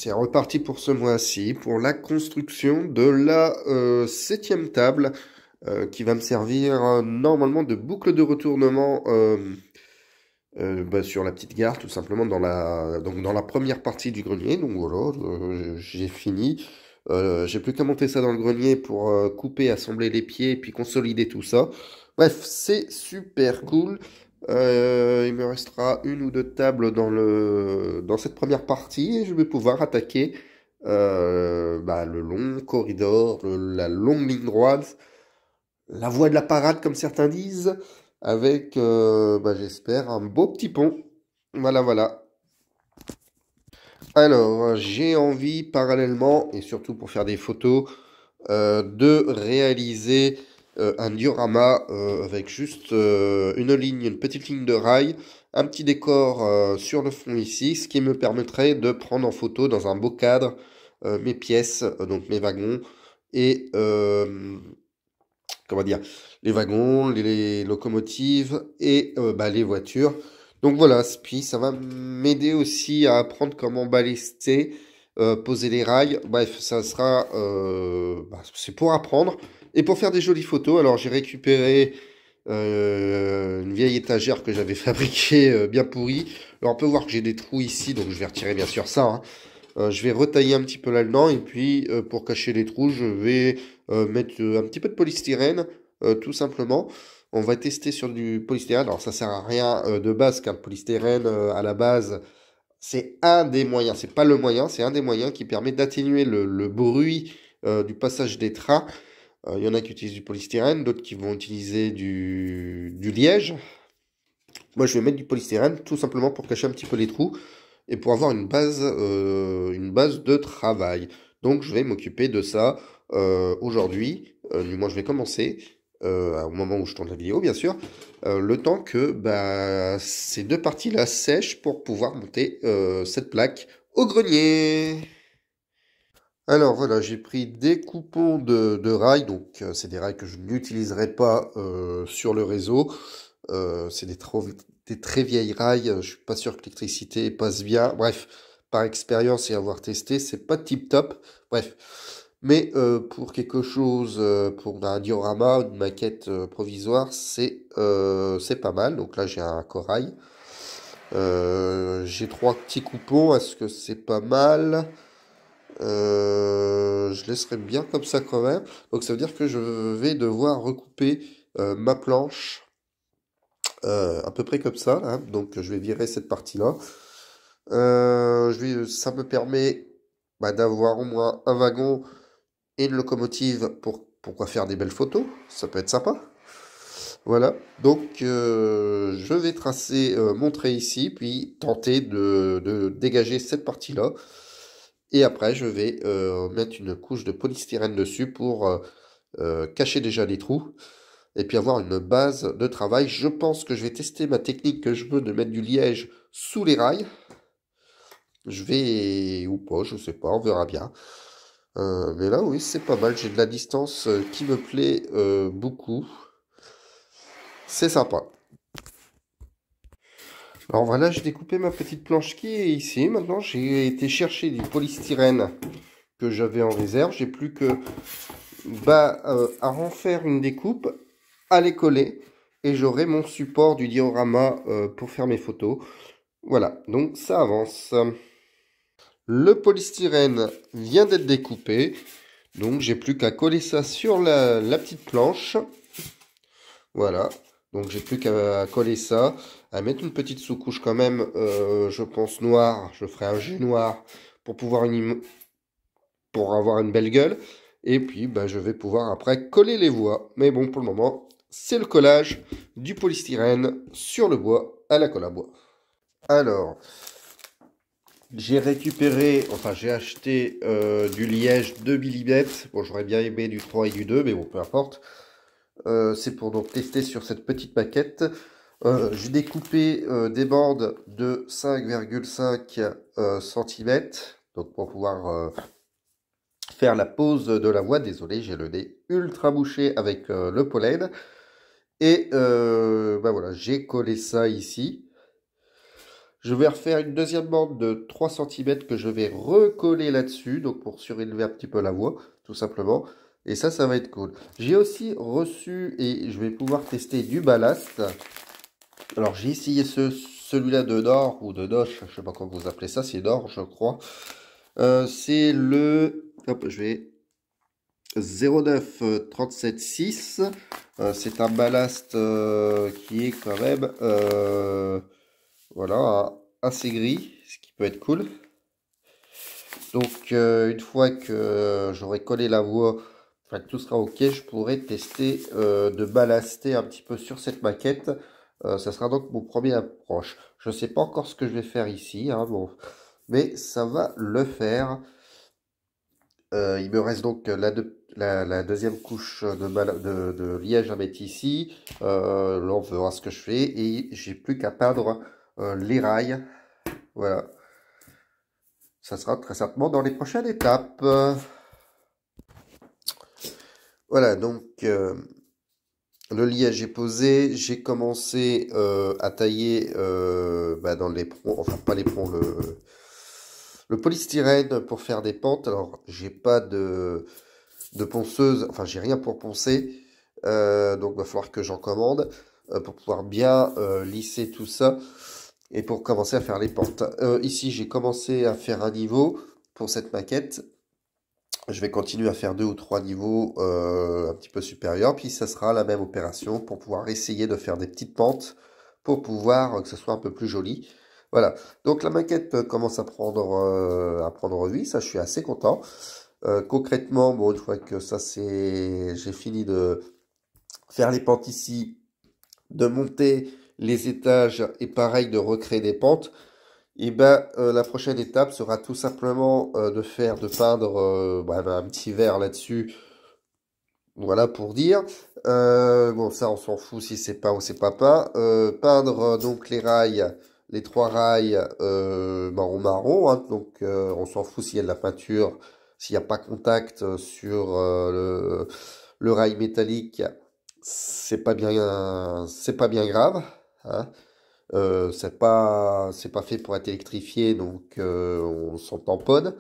c'est reparti pour ce mois-ci, pour la construction de la septième table qui va me servir normalement de boucle de retournement sur la petite gare, tout simplement donc dans la première partie du grenier. Donc voilà, j'ai fini. J'ai plus qu'à monter ça dans le grenier pour couper, assembler les pieds et puis consolider tout ça. Bref, c'est super cool. Il me restera une ou deux tables dans cette première partie et je vais pouvoir attaquer le long corridor, la longue ligne droite, la voie de la parade comme certains disent, avec, j'espère, un beau petit pont. Voilà, voilà. Alors, j'ai envie parallèlement, et surtout pour faire des photos, de réaliser un diorama avec juste une petite ligne de rail, un petit décor sur le fond ici, ce qui me permettrait de prendre en photo dans un beau cadre mes pièces, donc mes wagons, et comment dire, les wagons, les locomotives et les voitures. Donc voilà, puis ça va m'aider aussi à apprendre comment balister, poser les rails. Bref, ça sera, c'est pour apprendre et pour faire des jolies photos. Alors j'ai récupéré une vieille étagère que j'avais fabriquée bien pourrie. Alors on peut voir que j'ai des trous ici, donc je vais retirer bien sûr ça, hein. Je vais retailler un petit peu là-dedans et puis pour cacher les trous, je vais mettre un petit peu de polystyrène, tout simplement. On va tester sur du polystyrène. Alors ça sert à rien de base car le polystyrène à la base c'est un des moyens, c'est pas le moyen, c'est un des moyens qui permet d'atténuer le bruit du passage des trains. Il y en a qui utilisent du polystyrène, d'autres qui vont utiliser du liège. Moi je vais mettre du polystyrène tout simplement pour cacher un petit peu les trous et pour avoir une base de travail. Donc je vais m'occuper de ça aujourd'hui. Du moins je vais commencer au moment où je tourne la vidéo, bien sûr, le temps que ces deux parties-là sèchent pour pouvoir monter cette plaque au grenier. Alors voilà, j'ai pris des coupons de rails, donc c'est des rails que je n'utiliserai pas sur le réseau. C'est des très vieilles rails, je suis pas sûr que l'électricité passe bien. Bref, par expérience et avoir testé, c'est pas tip top. Bref, mais pour quelque chose, pour un diorama, une maquette provisoire, c'est pas mal. Donc là, j'ai un corail. J'ai trois petits coupons, est-ce que c'est pas mal? Je laisserai bien comme ça quand même. Donc ça veut dire que je vais devoir recouper ma planche à peu près comme ça, hein. Donc je vais virer cette partie-là. Ça me permet d'avoir au moins un wagon et une locomotive pour pourquoi faire des belles photos. Ça peut être sympa. Voilà. Donc je vais tracer mon trait ici, puis tenter de dégager cette partie-là. Et après, je vais mettre une couche de polystyrène dessus pour cacher déjà les trous et puis avoir une base de travail. Je pense que je vais tester ma technique que je veux de mettre du liège sous les rails. Je vais ou pas, je sais pas, on verra bien. Mais là, oui, c'est pas mal. J'ai de la distance qui me plaît beaucoup. C'est sympa. Alors voilà, j'ai découpé ma petite planche qui est ici. Maintenant, j'ai été chercher du polystyrène que j'avais en réserve. J'ai plus que à en faire une découpe, à les coller, et j'aurai mon support du diorama pour faire mes photos. Voilà, donc ça avance. Le polystyrène vient d'être découpé, donc j'ai plus qu'à coller ça sur la petite planche. Voilà, donc j'ai plus qu'à coller ça, à mettre une petite sous-couche quand même, je pense noire. Je ferai un jet noir pour pouvoir pour avoir une belle gueule. Et puis, je vais pouvoir après coller les voies. Mais bon, pour le moment, c'est le collage du polystyrène sur le bois à la colle à bois. Alors, j'ai acheté du liège 2 mm. Bon, j'aurais bien aimé du 3 et du 2, mais bon, peu importe. C'est pour donc tester sur cette petite maquette. J'ai découpé des bandes de 5,5 cm. Donc pour pouvoir faire la pose de la voie. Désolé, j'ai le nez ultra bouché avec le pollen. Et voilà, j'ai collé ça ici. Je vais refaire une deuxième bande de 3 cm que je vais recoller là-dessus, donc pour surélever un petit peu la voie, tout simplement. Et ça va être cool. J'ai aussi reçu, et je vais pouvoir tester du ballast. Alors j'ai essayé celui-là de Nord, ou de Noche, je sais pas comment vous appelez ça, c'est Nord, je crois. C'est le... Hop, je vais... 09 37 6. C'est un ballast qui est quand même voilà, assez gris, ce qui peut être cool. Donc une fois que j'aurai collé la voie, enfin que tout sera ok, je pourrai tester de ballaster un petit peu sur cette maquette. Ça sera donc mon premier approche. Je ne sais pas encore ce que je vais faire ici, hein, bon, mais ça va le faire. Il me reste donc la deuxième couche de liège à mettre ici. Là, on verra ce que je fais. Et j'ai plus qu'à peindre les rails. Voilà. Ça sera très certainement dans les prochaines étapes. Voilà, donc le liège est posé. J'ai commencé à tailler dans l'éperon, enfin pas l'éperon, le polystyrène pour faire des pentes. Alors, j'ai pas de ponceuse, enfin j'ai rien pour poncer, donc il va falloir que j'en commande pour pouvoir bien lisser tout ça et pour commencer à faire les pentes. Ici j'ai commencé à faire un niveau pour cette maquette, je vais continuer à faire 2 ou 3 niveaux un petit peu supérieurs, puis ça sera la même opération pour pouvoir essayer de faire des petites pentes pour pouvoir que ce soit un peu plus joli. Voilà, donc la maquette commence à prendre vie, ça je suis assez content. Concrètement, bon, une fois que ça j'ai fini de faire les pentes ici, de monter les étages et pareil de recréer des pentes, et ben la prochaine étape sera tout simplement de peindre un petit verre là-dessus. Voilà pour dire. Bon, ça on s'en fout si c'est pas ou c'est pas peint. Peindre donc les rails, les 3 rails marron, hein, donc on s'en fout s'il y a de la peinture. S'il n'y a pas contact sur le rail métallique, c'est pas bien grave. Hein. C'est pas fait pour être électrifié, donc on s'en tamponne.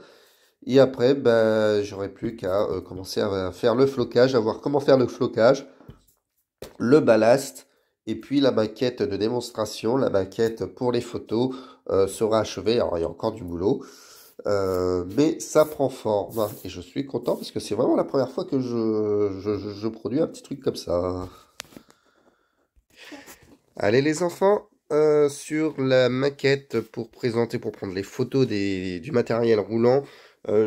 Et après, ben, j'aurai plus qu'à commencer à faire le flocage, à voir comment faire le flocage, le ballast, et puis la maquette de démonstration, la maquette pour les photos sera achevée. Alors il y a encore du boulot. Mais ça prend forme hein, et je suis content parce que c'est vraiment la première fois que je produis un petit truc comme ça. Allez les enfants, sur la maquette pour présenter, pour prendre les photos du matériel roulant,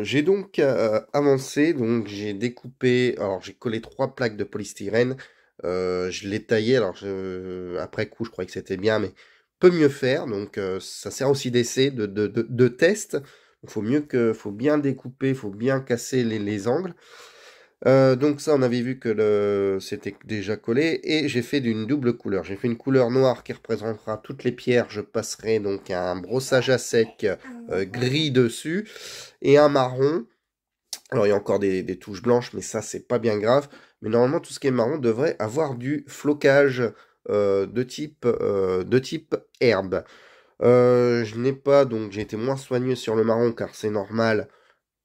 j'ai donc avancé, donc j'ai découpé, alors j'ai collé 3 plaques de polystyrène, je l'ai taillé, alors après coup je croyais que c'était bien, mais peut mieux faire, donc ça sert aussi d'essai, de test. Il faut bien découper, il faut bien casser les angles. Donc ça, on avait vu que c'était déjà collé, et j'ai fait d'une double couleur. J'ai fait une couleur noire qui représentera toutes les pierres. Je passerai donc un brossage à sec gris dessus, et un marron. Alors il y a encore des touches blanches, mais ça c'est pas bien grave. Mais normalement tout ce qui est marron devrait avoir du flocage de type herbe. Je n'ai pas, donc j'ai été moins soigneux sur le marron car c'est normal.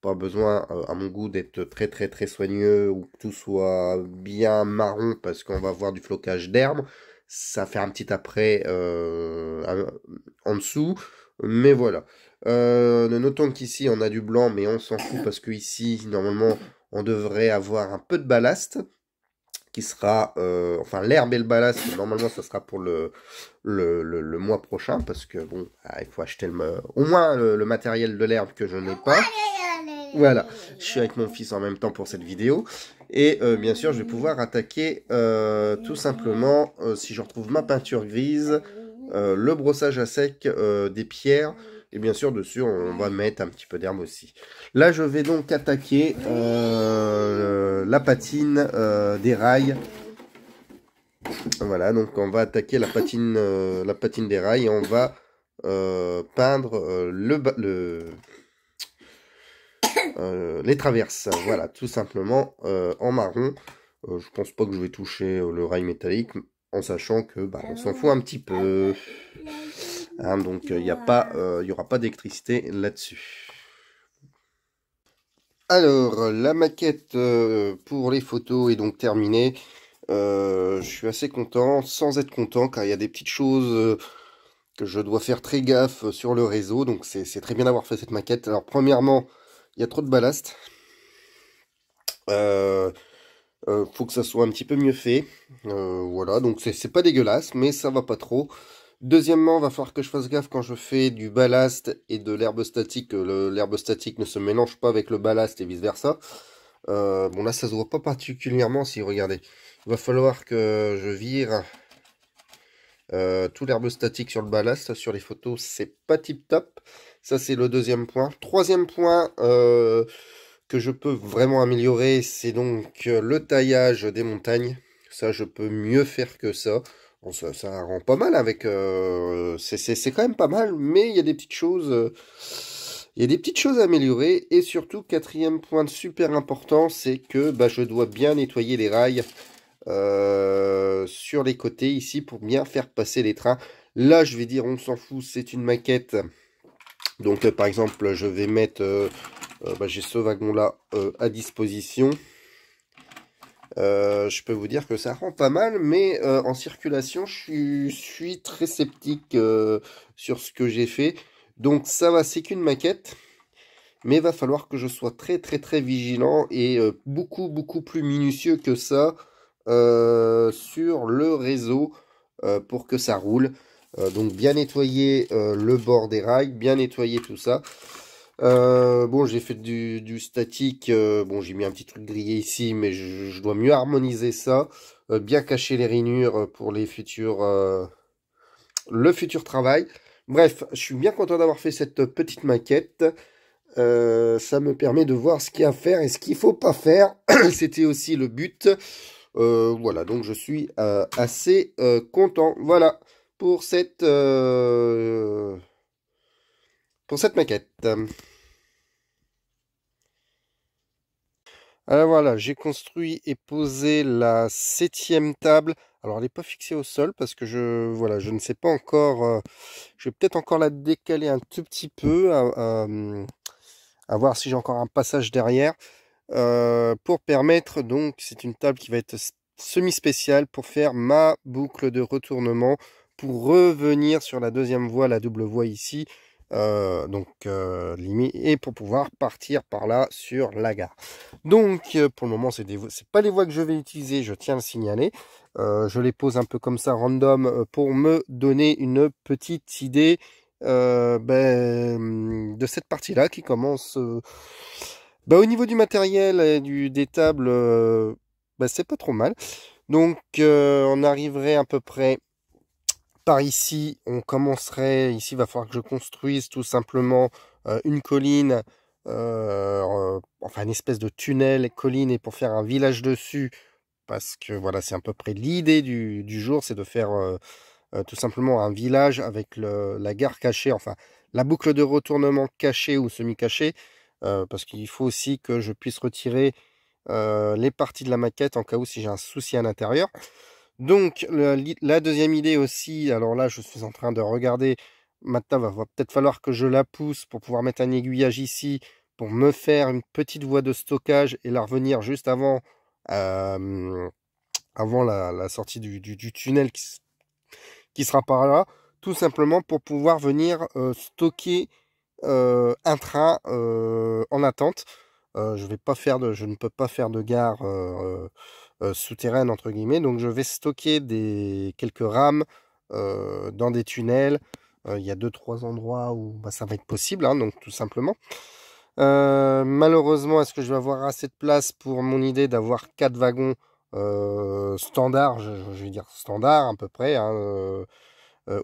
Pas besoin, à mon goût, d'être très soigneux ou que tout soit bien marron parce qu'on va avoir du flocage d'herbe. Ça fait un petit après en dessous, mais voilà. Notons qu'ici on a du blanc, mais on s'en fout parce que ici, normalement, on devrait avoir un peu de ballast qui sera, enfin l'herbe et le ballast, normalement ça sera pour le mois prochain parce que bon, il faut acheter au moins le matériel de l'herbe que je n'ai pas. Voilà, je suis avec mon fils en même temps pour cette vidéo. Et bien sûr, je vais pouvoir attaquer tout simplement, si je retrouve ma peinture grise, le brossage à sec des pierres. Et bien sûr, dessus, on va mettre un petit peu d'herbe aussi. Là, je vais donc attaquer la patine des rails. Voilà, donc on va attaquer la patine des rails et on va peindre les traverses, voilà, tout simplement en marron. Je pense pas que je vais toucher le rail métallique, en sachant que bah, on s'en fout un petit peu. Hein, donc il y aura pas d'électricité là-dessus. Alors, la maquette pour les photos est donc terminée. Je suis assez content, sans être content, car il y a des petites choses que je dois faire très gaffe sur le réseau. Donc c'est très bien d'avoir fait cette maquette. Alors premièrement, il y a trop de ballast. Euh, Faut que ça soit un petit peu mieux fait. Voilà, donc c'est pas dégueulasse, mais ça va pas trop. Deuxièmement, va falloir que je fasse gaffe quand je fais du ballast et de l'herbe statique, que l'herbe statique ne se mélange pas avec le ballast et vice-versa. Bon là, ça se voit pas particulièrement si regardez. Il va falloir que je vire tout l'herbe statique sur le ballast. Sur les photos, c'est pas tip top. Ça, c'est le deuxième point. Troisième point que je peux vraiment améliorer, c'est donc le taillage des montagnes. Ça, je peux mieux faire que ça. Bon, ça rend pas mal avec... c'est quand même pas mal, mais il y a des petites choses... il y a des petites choses à améliorer. Et surtout, quatrième point super important, c'est que bah, je dois bien nettoyer les rails sur les côtés ici pour bien faire passer les trains. Là, je vais dire, on s'en fout, c'est une maquette. Donc, par exemple, je vais mettre... bah, j'ai ce wagon-là à disposition. Je peux vous dire que ça rend pas mal, mais en circulation, je suis très sceptique sur ce que j'ai fait. Donc ça va, c'est qu'une maquette, mais il va falloir que je sois très très très vigilant et beaucoup plus minutieux que ça sur le réseau pour que ça roule. Donc bien nettoyer le bord des rails, bien nettoyer tout ça. Bon, j'ai fait du statique. Bon, j'ai mis un petit truc grillé ici, mais je dois mieux harmoniser ça. Bien cacher les rainures pour les futurs, le futur travail. Bref, je suis bien content d'avoir fait cette petite maquette. Ça me permet de voir ce qu'il y a à faire et ce qu'il faut pas faire. C'était aussi le but. Voilà, donc je suis assez content. Voilà pour cette maquette. Alors voilà, j'ai construit et posé la septième table. Alors elle n'est pas fixée au sol parce que voilà, je ne sais pas encore. Je vais peut-être encore la décaler un tout petit peu à voir si j'ai encore un passage derrière pour permettre donc c'est une table qui va être semi-spéciale pour faire ma boucle de retournement pour revenir sur la deuxième voie, la double voie ici. Limite et pour pouvoir partir par là sur la gare. Donc pour le moment c'est pas les voies que je vais utiliser, je tiens à le signaler. Je les pose un peu comme ça random pour me donner une petite idée de cette partie là qui commence au niveau du matériel et des tables c'est pas trop mal. Donc on arriverait à peu près par ici, on commencerait, ici il va falloir que je construise tout simplement une colline, enfin une espèce de tunnel, colline, et pour faire un village dessus, parce que voilà, c'est à peu près l'idée du jour, c'est de faire tout simplement un village avec la gare cachée, enfin la boucle de retournement cachée ou semi-cachée, parce qu'il faut aussi que je puisse retirer les parties de la maquette en cas où si j'ai un souci à l'intérieur. Donc, la deuxième idée aussi, alors là, je suis en train de regarder. Maintenant, va peut-être falloir que je la pousse pour pouvoir mettre un aiguillage ici, pour me faire une petite voie de stockage et la revenir juste euh, avant la sortie du tunnel qui sera par là. Tout simplement pour pouvoir venir stocker un train en attente. Je ne peux pas faire de gare souterraine entre guillemets, donc je vais stocker quelques rames dans des tunnels. Il y a 2-3 endroits où ça va être possible, hein, donc tout simplement. Malheureusement, est-ce que je vais avoir assez de place pour mon idée d'avoir 4 wagons standards, je vais dire standard à peu près, hein,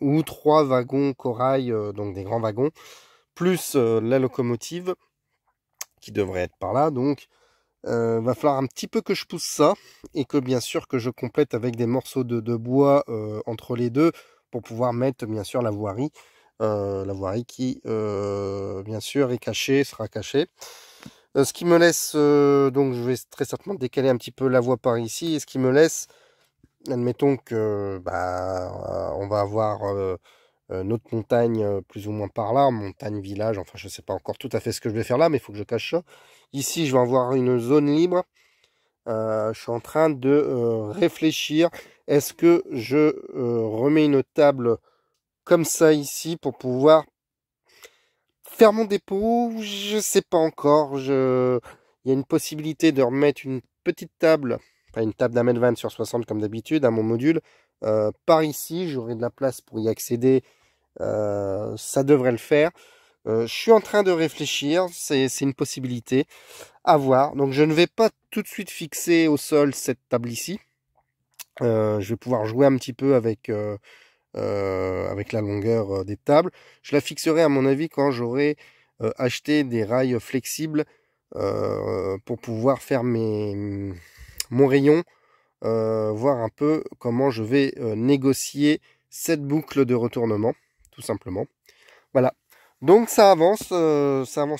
ou 3 wagons corail, donc des grands wagons, plus la locomotive qui devrait être par là. Donc va falloir un petit peu que je pousse ça et que bien sûr que je complète avec des morceaux de bois entre les deux pour pouvoir mettre bien sûr la voirie qui bien sûr est cachée, sera cachée. Ce qui me laisse donc je vais très certainement décaler un petit peu la voie par ici, et ce qui me laisse, admettons que on va avoir notre montagne plus ou moins par là, montagne, village, enfin je sais pas encore tout à fait ce que je vais faire là, mais il faut que je cache ça. Ici, je vais avoir une zone libre. Je suis en train de réfléchir. Est-ce que je remets une table comme ça ici pour pouvoir faire mon dépôt? Je sais pas encore. Il y a une possibilité de remettre une petite table, pas une table d'1,20 m sur 60 comme d'habitude, à mon module. Par ici, j'aurai de la place pour y accéder. Ça devrait le faire. Je suis en train de réfléchir. C'est une possibilité à voir. Donc je ne vais pas tout de suite fixer au sol cette table ici. Je vais pouvoir jouer un petit peu avec la longueur des tables. Je la fixerai à mon avis quand j'aurai acheté des rails flexibles pour pouvoir faire mon rayon, voir un peu comment je vais négocier cette boucle de retournement, tout simplement. Voilà. Donc ça avance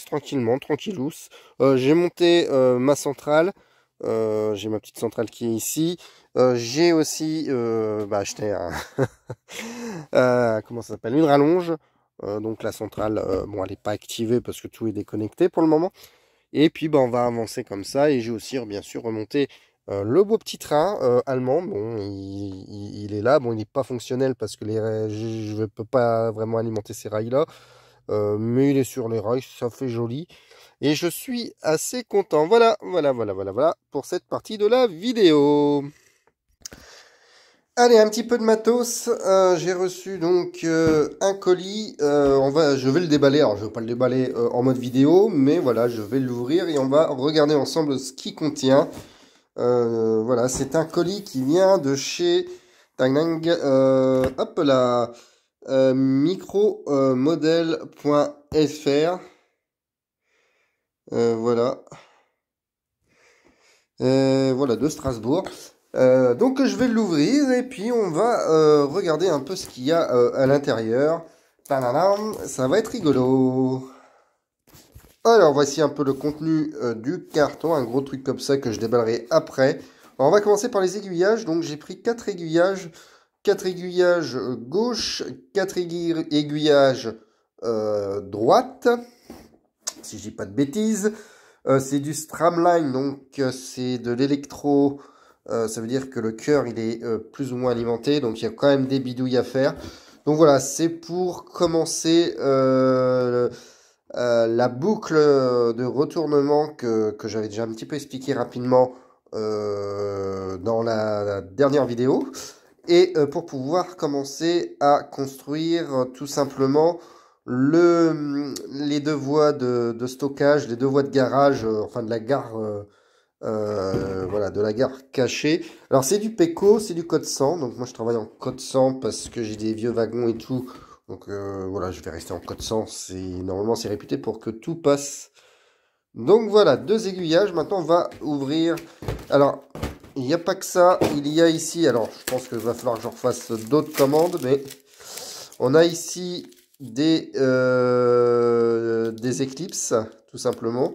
tranquillement, tranquillous. J'ai monté ma centrale. J'ai ma petite centrale qui est ici. J'ai aussi acheté un comment ça s'appelle? Une rallonge. Donc la centrale, bon, elle n'est pas activée parce que tout est déconnecté pour le moment. Et puis on va avancer comme ça. Et j'ai aussi bien sûr remonté le beau petit train allemand. Bon, il est là. Bon, il n'est pas fonctionnel parce que je ne peux pas vraiment alimenter ces rails-là. Mais il est sur les rails, ça fait joli. Et je suis assez content. Voilà pour cette partie de la vidéo. Allez, un petit peu de matos. J'ai reçu donc un colis. Je vais le déballer. Alors, je ne vais pas le déballer en mode vidéo, mais voilà, je vais l'ouvrir et on va regarder ensemble ce qu'il contient. Voilà, c'est un colis qui vient de chez hop là, micromodel.fr. Voilà. Voilà, de Strasbourg. Donc je vais l'ouvrir et puis on va regarder un peu ce qu'il y a à l'intérieur. Tadadam, ça va être rigolo. Alors voici un peu le contenu du carton, un gros truc comme ça que je déballerai après. Alors, on va commencer par les aiguillages. Donc j'ai pris 4 aiguillages. 4 aiguillages gauche, 4 aiguillages droite, si je dis pas de bêtises. C'est du Stramline, donc c'est de l'électro. Ça veut dire que le cœur il est plus ou moins alimenté, donc il y a quand même des bidouilles à faire. Donc voilà, c'est pour commencer la boucle de retournement que j'avais déjà un petit peu expliqué rapidement dans la dernière vidéo. Et pour pouvoir commencer à construire tout simplement les deux voies de stockage, les deux voies de garage, enfin de la gare, voilà, de la gare cachée. Alors c'est du PECO, c'est du code 100, donc moi je travaille en code 100 parce que j'ai des vieux wagons et tout, donc voilà, je vais rester en code 100, normalement c'est réputé pour que tout passe. Donc voilà, deux aiguillages, maintenant on va ouvrir, alors il n'y a pas que ça, il y a ici, alors je pense qu'il va falloir que je refasse d'autres commandes, mais on a ici des éclipses, tout simplement.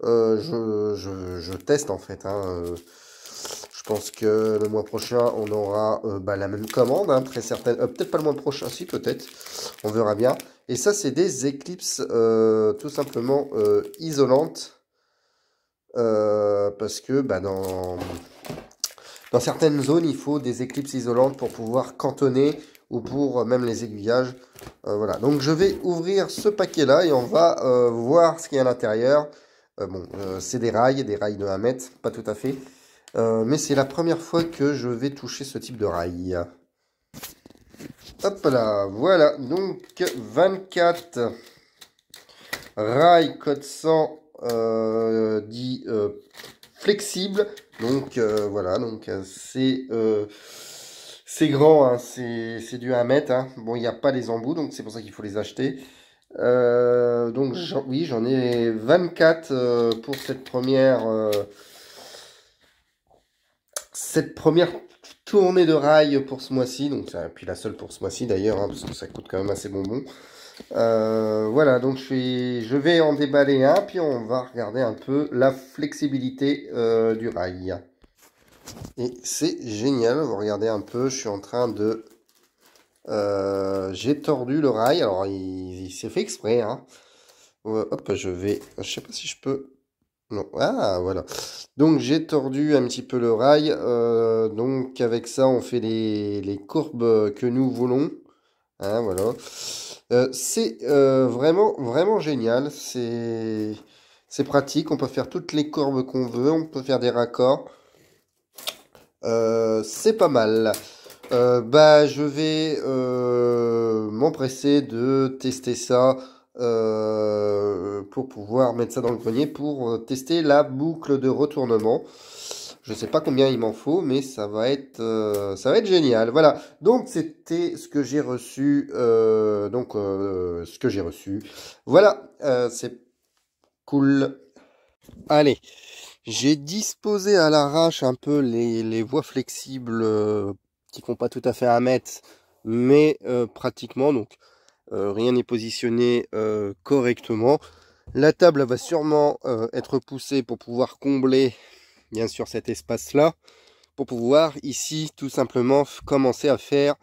Je teste en fait. Je pense que le mois prochain, on aura la même commande, hein, très certaine. Peut-être pas le mois prochain, si peut-être. On verra bien. Et ça, c'est des éclipses tout simplement isolantes. Parce que dans certaines zones, il faut des éclipses isolantes pour pouvoir cantonner ou pour même les aiguillages. Voilà, donc je vais ouvrir ce paquet-là et on va voir ce qu'il y a à l'intérieur. C'est des rails de 1 mètre, pas tout à fait. Mais c'est la première fois que je vais toucher ce type de rail. Hop là, voilà, donc 24 rails code 100 dit flexible. Donc voilà, donc c'est grand, hein, c'est du 1 mètre. Hein. Bon, il n'y a pas les embouts, donc c'est pour ça qu'il faut les acheter. Donc oui, j'en ai 24 pour cette première tournée de rail pour ce mois-ci. Donc puis la seule pour ce mois-ci d'ailleurs, hein, parce que ça coûte quand même assez bonbon. Voilà, donc je vais en déballer un, puis on va regarder un peu la flexibilité du rail. Et c'est génial, vous regardez un peu, je suis en train de J'ai tordu le rail. Alors, il s'est fait exprès, hein. Hop, je sais pas si je peux. Non, ah, voilà. Donc, j'ai tordu un petit peu le rail. Donc, avec ça, on fait les courbes que nous voulons. Hein, voilà. C'est vraiment, vraiment génial. C'est pratique. On peut faire toutes les courbes qu'on veut. On peut faire des raccords. C'est pas mal. Bah, je vais m'empresser de tester ça pour pouvoir mettre ça dans le grenier pour tester la boucle de retournement. Je sais pas combien il m'en faut, mais ça va être génial. Voilà. Donc c'était ce que j'ai reçu. Ce que j'ai reçu. Voilà. C'est cool. Allez. J'ai disposé à l'arrache un peu les voies flexibles qui font pas tout à fait 1 mètre, mais pratiquement, donc rien n'est positionné correctement. La table va sûrement être poussée pour pouvoir combler bien sûr cet espace-là, pour pouvoir ici tout simplement commencer à faire,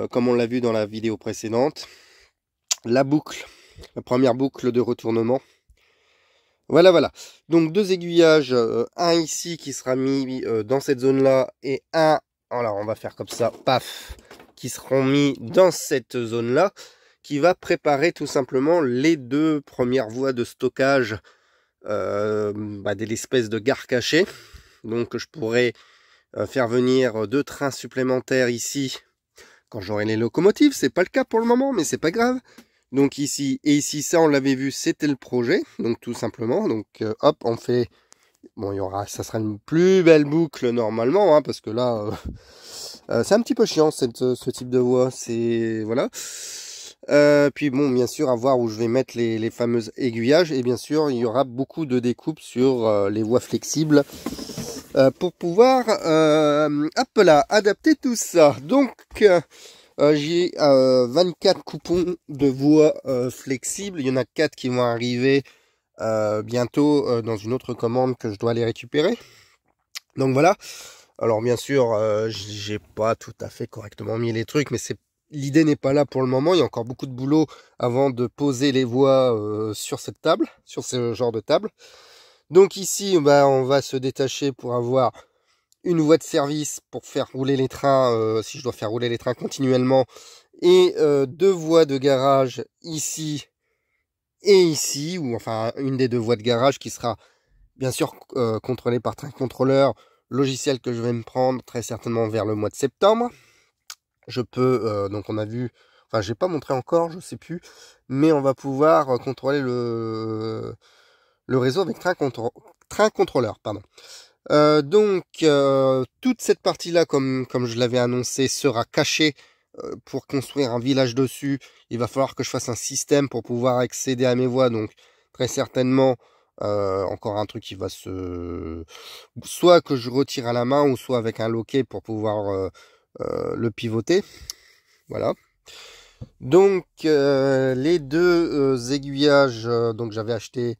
comme on l'a vu dans la vidéo précédente, la boucle, la première boucle de retournement. Voilà, voilà. Donc 2 aiguillages, un ici qui sera mis dans cette zone-là et un, alors on va faire comme ça, paf, qui seront mis dans cette zone-là, qui va préparer tout simplement les 2 premières voies de stockage de l'espèce de gare cachée. Donc je pourrais faire venir 2 trains supplémentaires ici quand j'aurai les locomotives. C'est pas le cas pour le moment, mais c'est pas grave. Donc ici et ici, ça on l'avait vu, c'était le projet, donc tout simplement. Donc hop, on fait, bon, ça sera une plus belle boucle normalement, hein, parce que là, c'est un petit peu chiant ce type de voie, c'est voilà. Puis bon, bien sûr, à voir où je vais mettre les fameuses aiguillages, et bien sûr, il y aura beaucoup de découpes sur les voies flexibles pour pouvoir, hop là, adapter tout ça. Donc j'ai 24 coupons de voies flexibles. Il y en a 4 qui vont arriver bientôt dans une autre commande que je dois aller récupérer. Donc voilà. Alors bien sûr, j'ai pas tout à fait correctement mis les trucs, mais l'idée n'est pas là pour le moment. Il y a encore beaucoup de boulot avant de poser les voies sur cette table, sur ce genre de table. Donc ici, bah, on va se détacher pour avoir une voie de service pour faire rouler les trains, si je dois faire rouler les trains continuellement, et 2 voies de garage ici et ici, ou enfin une des 2 voies de garage qui sera bien sûr contrôlée par train contrôleur, logiciel que je vais me prendre très certainement vers le mois de septembre. Je peux, donc on a vu, enfin j'ai pas montré encore, je sais plus, mais on va pouvoir contrôler le réseau avec train contrôleur, pardon. Toute cette partie-là, comme je l'avais annoncé, sera cachée pour construire un village dessus. Il va falloir que je fasse un système pour pouvoir accéder à mes voies. Donc, très certainement, encore un truc qui va soit que je retire à la main, ou soit avec un loquet pour pouvoir le pivoter. Voilà. Donc, les 2 aiguillages, donc j'avais acheté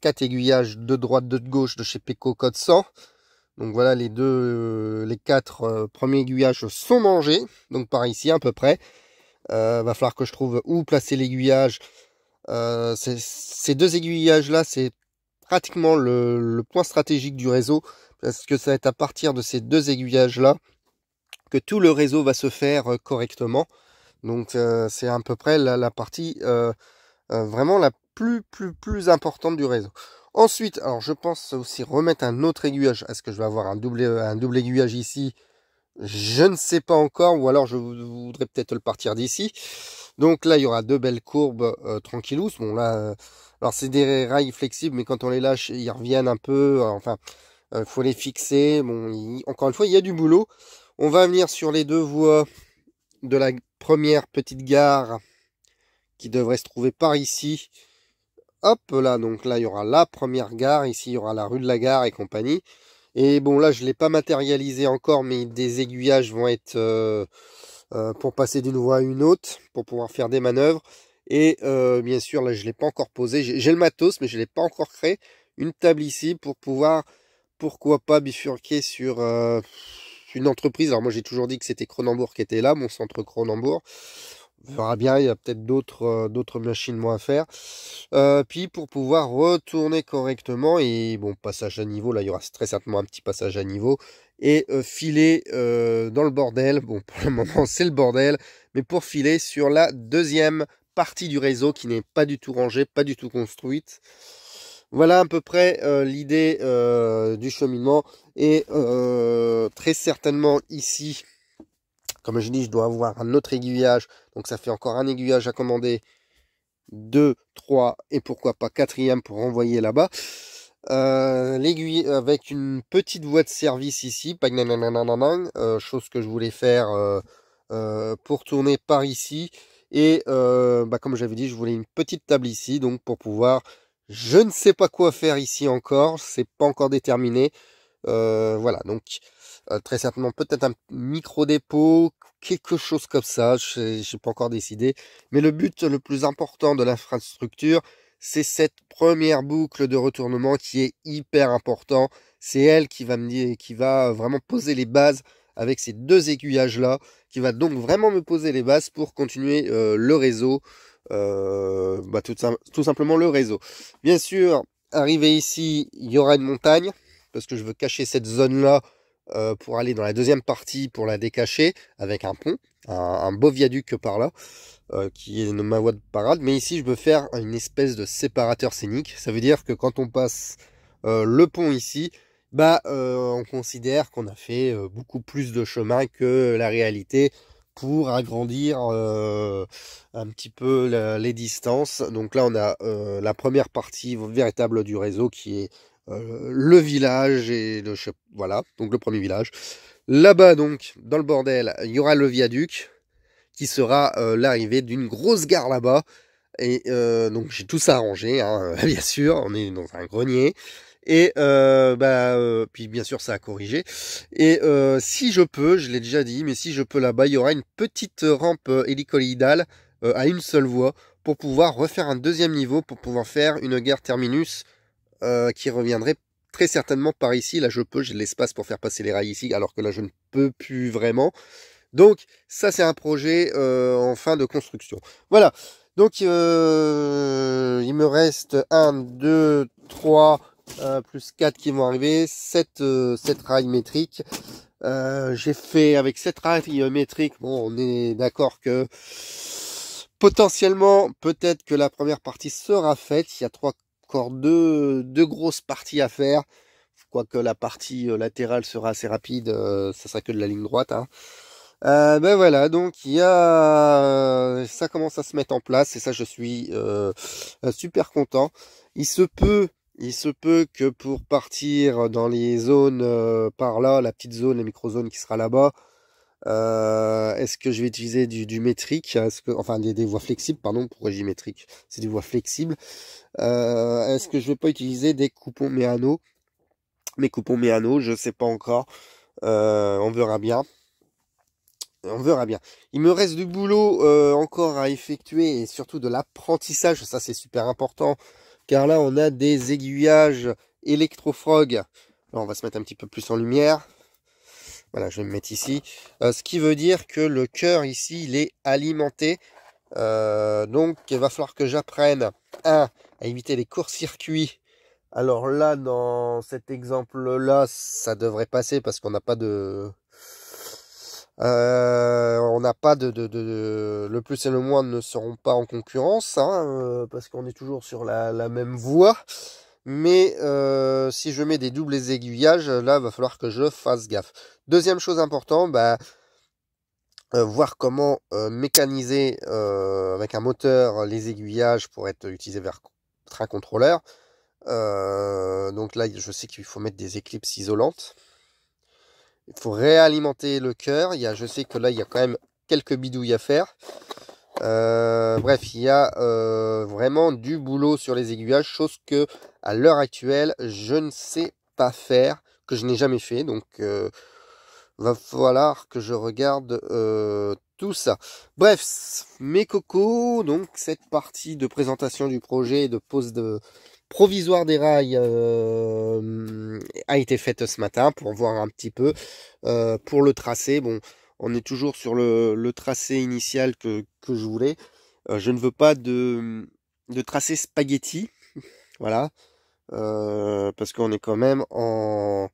4 aiguillages de droite, de gauche de chez Peko Code 100. Donc voilà, les 4 premiers aiguillages sont mangés. Donc par ici à peu près. Va falloir que je trouve où placer l'aiguillage. Ces 2 aiguillages là, c'est pratiquement le point stratégique du réseau. Parce que ça va être à partir de ces 2 aiguillages là que tout le réseau va se faire correctement. Donc c'est à peu près la partie vraiment la plus importante du réseau. Ensuite, alors je pense aussi remettre un autre aiguillage. Est-ce que je vais avoir un double aiguillage ici? Je ne sais pas encore, ou alors je voudrais peut-être le partir d'ici. Donc là, il y aura 2 belles courbes tranquillous. Bon là, alors c'est des rails flexibles, mais quand on les lâche, ils reviennent un peu. Enfin, faut les fixer. Bon, encore une fois, il y a du boulot. On va venir sur les 2 voies de la première petite gare qui devrait se trouver par ici. Hop là, donc là il y aura la première gare, ici il y aura la rue de la Gare et compagnie. Et bon là je ne l'ai pas matérialisé encore, mais des aiguillages vont être pour passer d'une voie à une autre, pour pouvoir faire des manœuvres. Et bien sûr là je ne l'ai pas encore posé, j'ai le matos mais je ne l'ai pas encore créé. Une table ici pour pouvoir, pourquoi pas bifurquer sur une entreprise. Alors moi j'ai toujours dit que c'était Cronenbourg qui était là, mon centre Cronenbourg. On verra bien, il y a peut-être d'autres machines moins à faire. Puis pour pouvoir retourner correctement, et bon, passage à niveau, là il y aura très certainement un petit passage à niveau, et filer dans le bordel. Bon, pour le moment c'est le bordel, mais pour filer sur la deuxième partie du réseau qui n'est pas du tout rangée, pas du tout construite. Voilà à peu près l'idée du cheminement. Et très certainement ici, comme je dis, je dois avoir un autre aiguillage. Donc ça fait encore un aiguillage à commander. 2, 3 et pourquoi pas quatrième pour renvoyer là-bas. L'aiguille avec une petite voie de service ici. Chose que je voulais faire pour tourner par ici. Et comme j'avais dit, je voulais une petite table ici. Donc pour pouvoir... Je ne sais pas quoi faire ici encore. C'est pas encore déterminé. Voilà, donc très certainement peut-être un micro-dépôt, quelque chose comme ça, je n'ai pas encore décidé. Mais le but le plus important de l'infrastructure, c'est cette première boucle de retournement qui est hyper important. C'est elle qui va me dire, qui va vraiment poser les bases avec ces deux aiguillages-là, qui va donc vraiment me poser les bases pour continuer le réseau, tout simplement le réseau. Bien sûr, arrivé ici, il y aura une montagne, parce que je veux cacher cette zone-là pour aller dans la deuxième partie, pour la décacher, avec un pont, un beau viaduc par là, qui est ma voie de parade. Mais ici, je veux faire une espèce de séparateur scénique. Ça veut dire que quand on passe le pont ici, on considère qu'on a fait beaucoup plus de chemin que la réalité pour agrandir un petit peu les distances. Donc là, on a la première partie véritable du réseau qui est le village et voilà, donc le premier village. Là-bas, donc, dans le bordel, il y aura le viaduc qui sera l'arrivée d'une grosse gare là-bas. Et donc, j'ai tout ça arrangé, hein, bien sûr, on est dans un grenier. Et puis bien sûr ça a corrigé. Et si je peux, je l'ai déjà dit, mais si je peux là-bas, il y aura une petite rampe hélicoïdale à une seule voie pour pouvoir refaire un deuxième niveau, pour pouvoir faire une gare terminus qui reviendrait très certainement par ici. Là je peux, j'ai de l'espace pour faire passer les rails ici, alors que là je ne peux plus vraiment. Donc ça c'est un projet en fin de construction. Voilà, donc il me reste 1, 2, 3... plus 4 qui vont arriver, 7 rails métriques. J'ai fait avec 7 rails métriques, bon on est d'accord que potentiellement peut-être que la première partie sera faite. Il y a encore deux grosses parties à faire, quoique la partie latérale sera assez rapide, ça sera que de la ligne droite, hein. Voilà, donc il y a ça commence à se mettre en place et ça je suis super content. Il se peut que pour partir dans les zones par là, la petite zone, la micro-zone qui sera là-bas, est-ce que je vais utiliser du métrique, enfin des voies flexibles, pardon, pourquoi je dis métrique, c'est des voies flexibles. Est-ce que je vais pas utiliser des coupons méano? Mes coupons méano, je sais pas encore. On verra bien. On verra bien. Il me reste du boulot encore à effectuer et surtout de l'apprentissage. Ça, c'est super important. Car là, on a des aiguillages électrofrog. Alors, on va se mettre un petit peu plus en lumière. Voilà, je vais me mettre ici. Ce qui veut dire que le cœur ici, il est alimenté. Donc, il va falloir que j'apprenne, à éviter les courts-circuits. Alors là, dans cet exemple-là, ça devrait passer parce qu'on n'a pas de... le plus et le moins ne seront pas en concurrence, hein, parce qu'on est toujours sur la même voie. Mais si je mets des doubles aiguillages, là, va falloir que je fasse gaffe. Deuxième chose importante, voir comment mécaniser avec un moteur les aiguillages pour être utilisé vers train contrôleur. Donc là, je sais qu'il faut mettre des éclipses isolantes. Il faut réalimenter le cœur. Je sais que là, il y a quand même quelques bidouilles à faire. Bref, il y a vraiment du boulot sur les aiguillages, chose que à l'heure actuelle, je ne sais pas faire, que je n'ai jamais fait. Donc, va falloir que je regarde tout ça. Bref, mes cocos, donc cette partie de présentation du projet, de pose provisoire des rails a été faite ce matin pour voir un petit peu. Pour le tracé, bon, on est toujours sur le tracé initial que je voulais. Je ne veux pas de tracé spaghetti, voilà, parce qu'on est quand même en...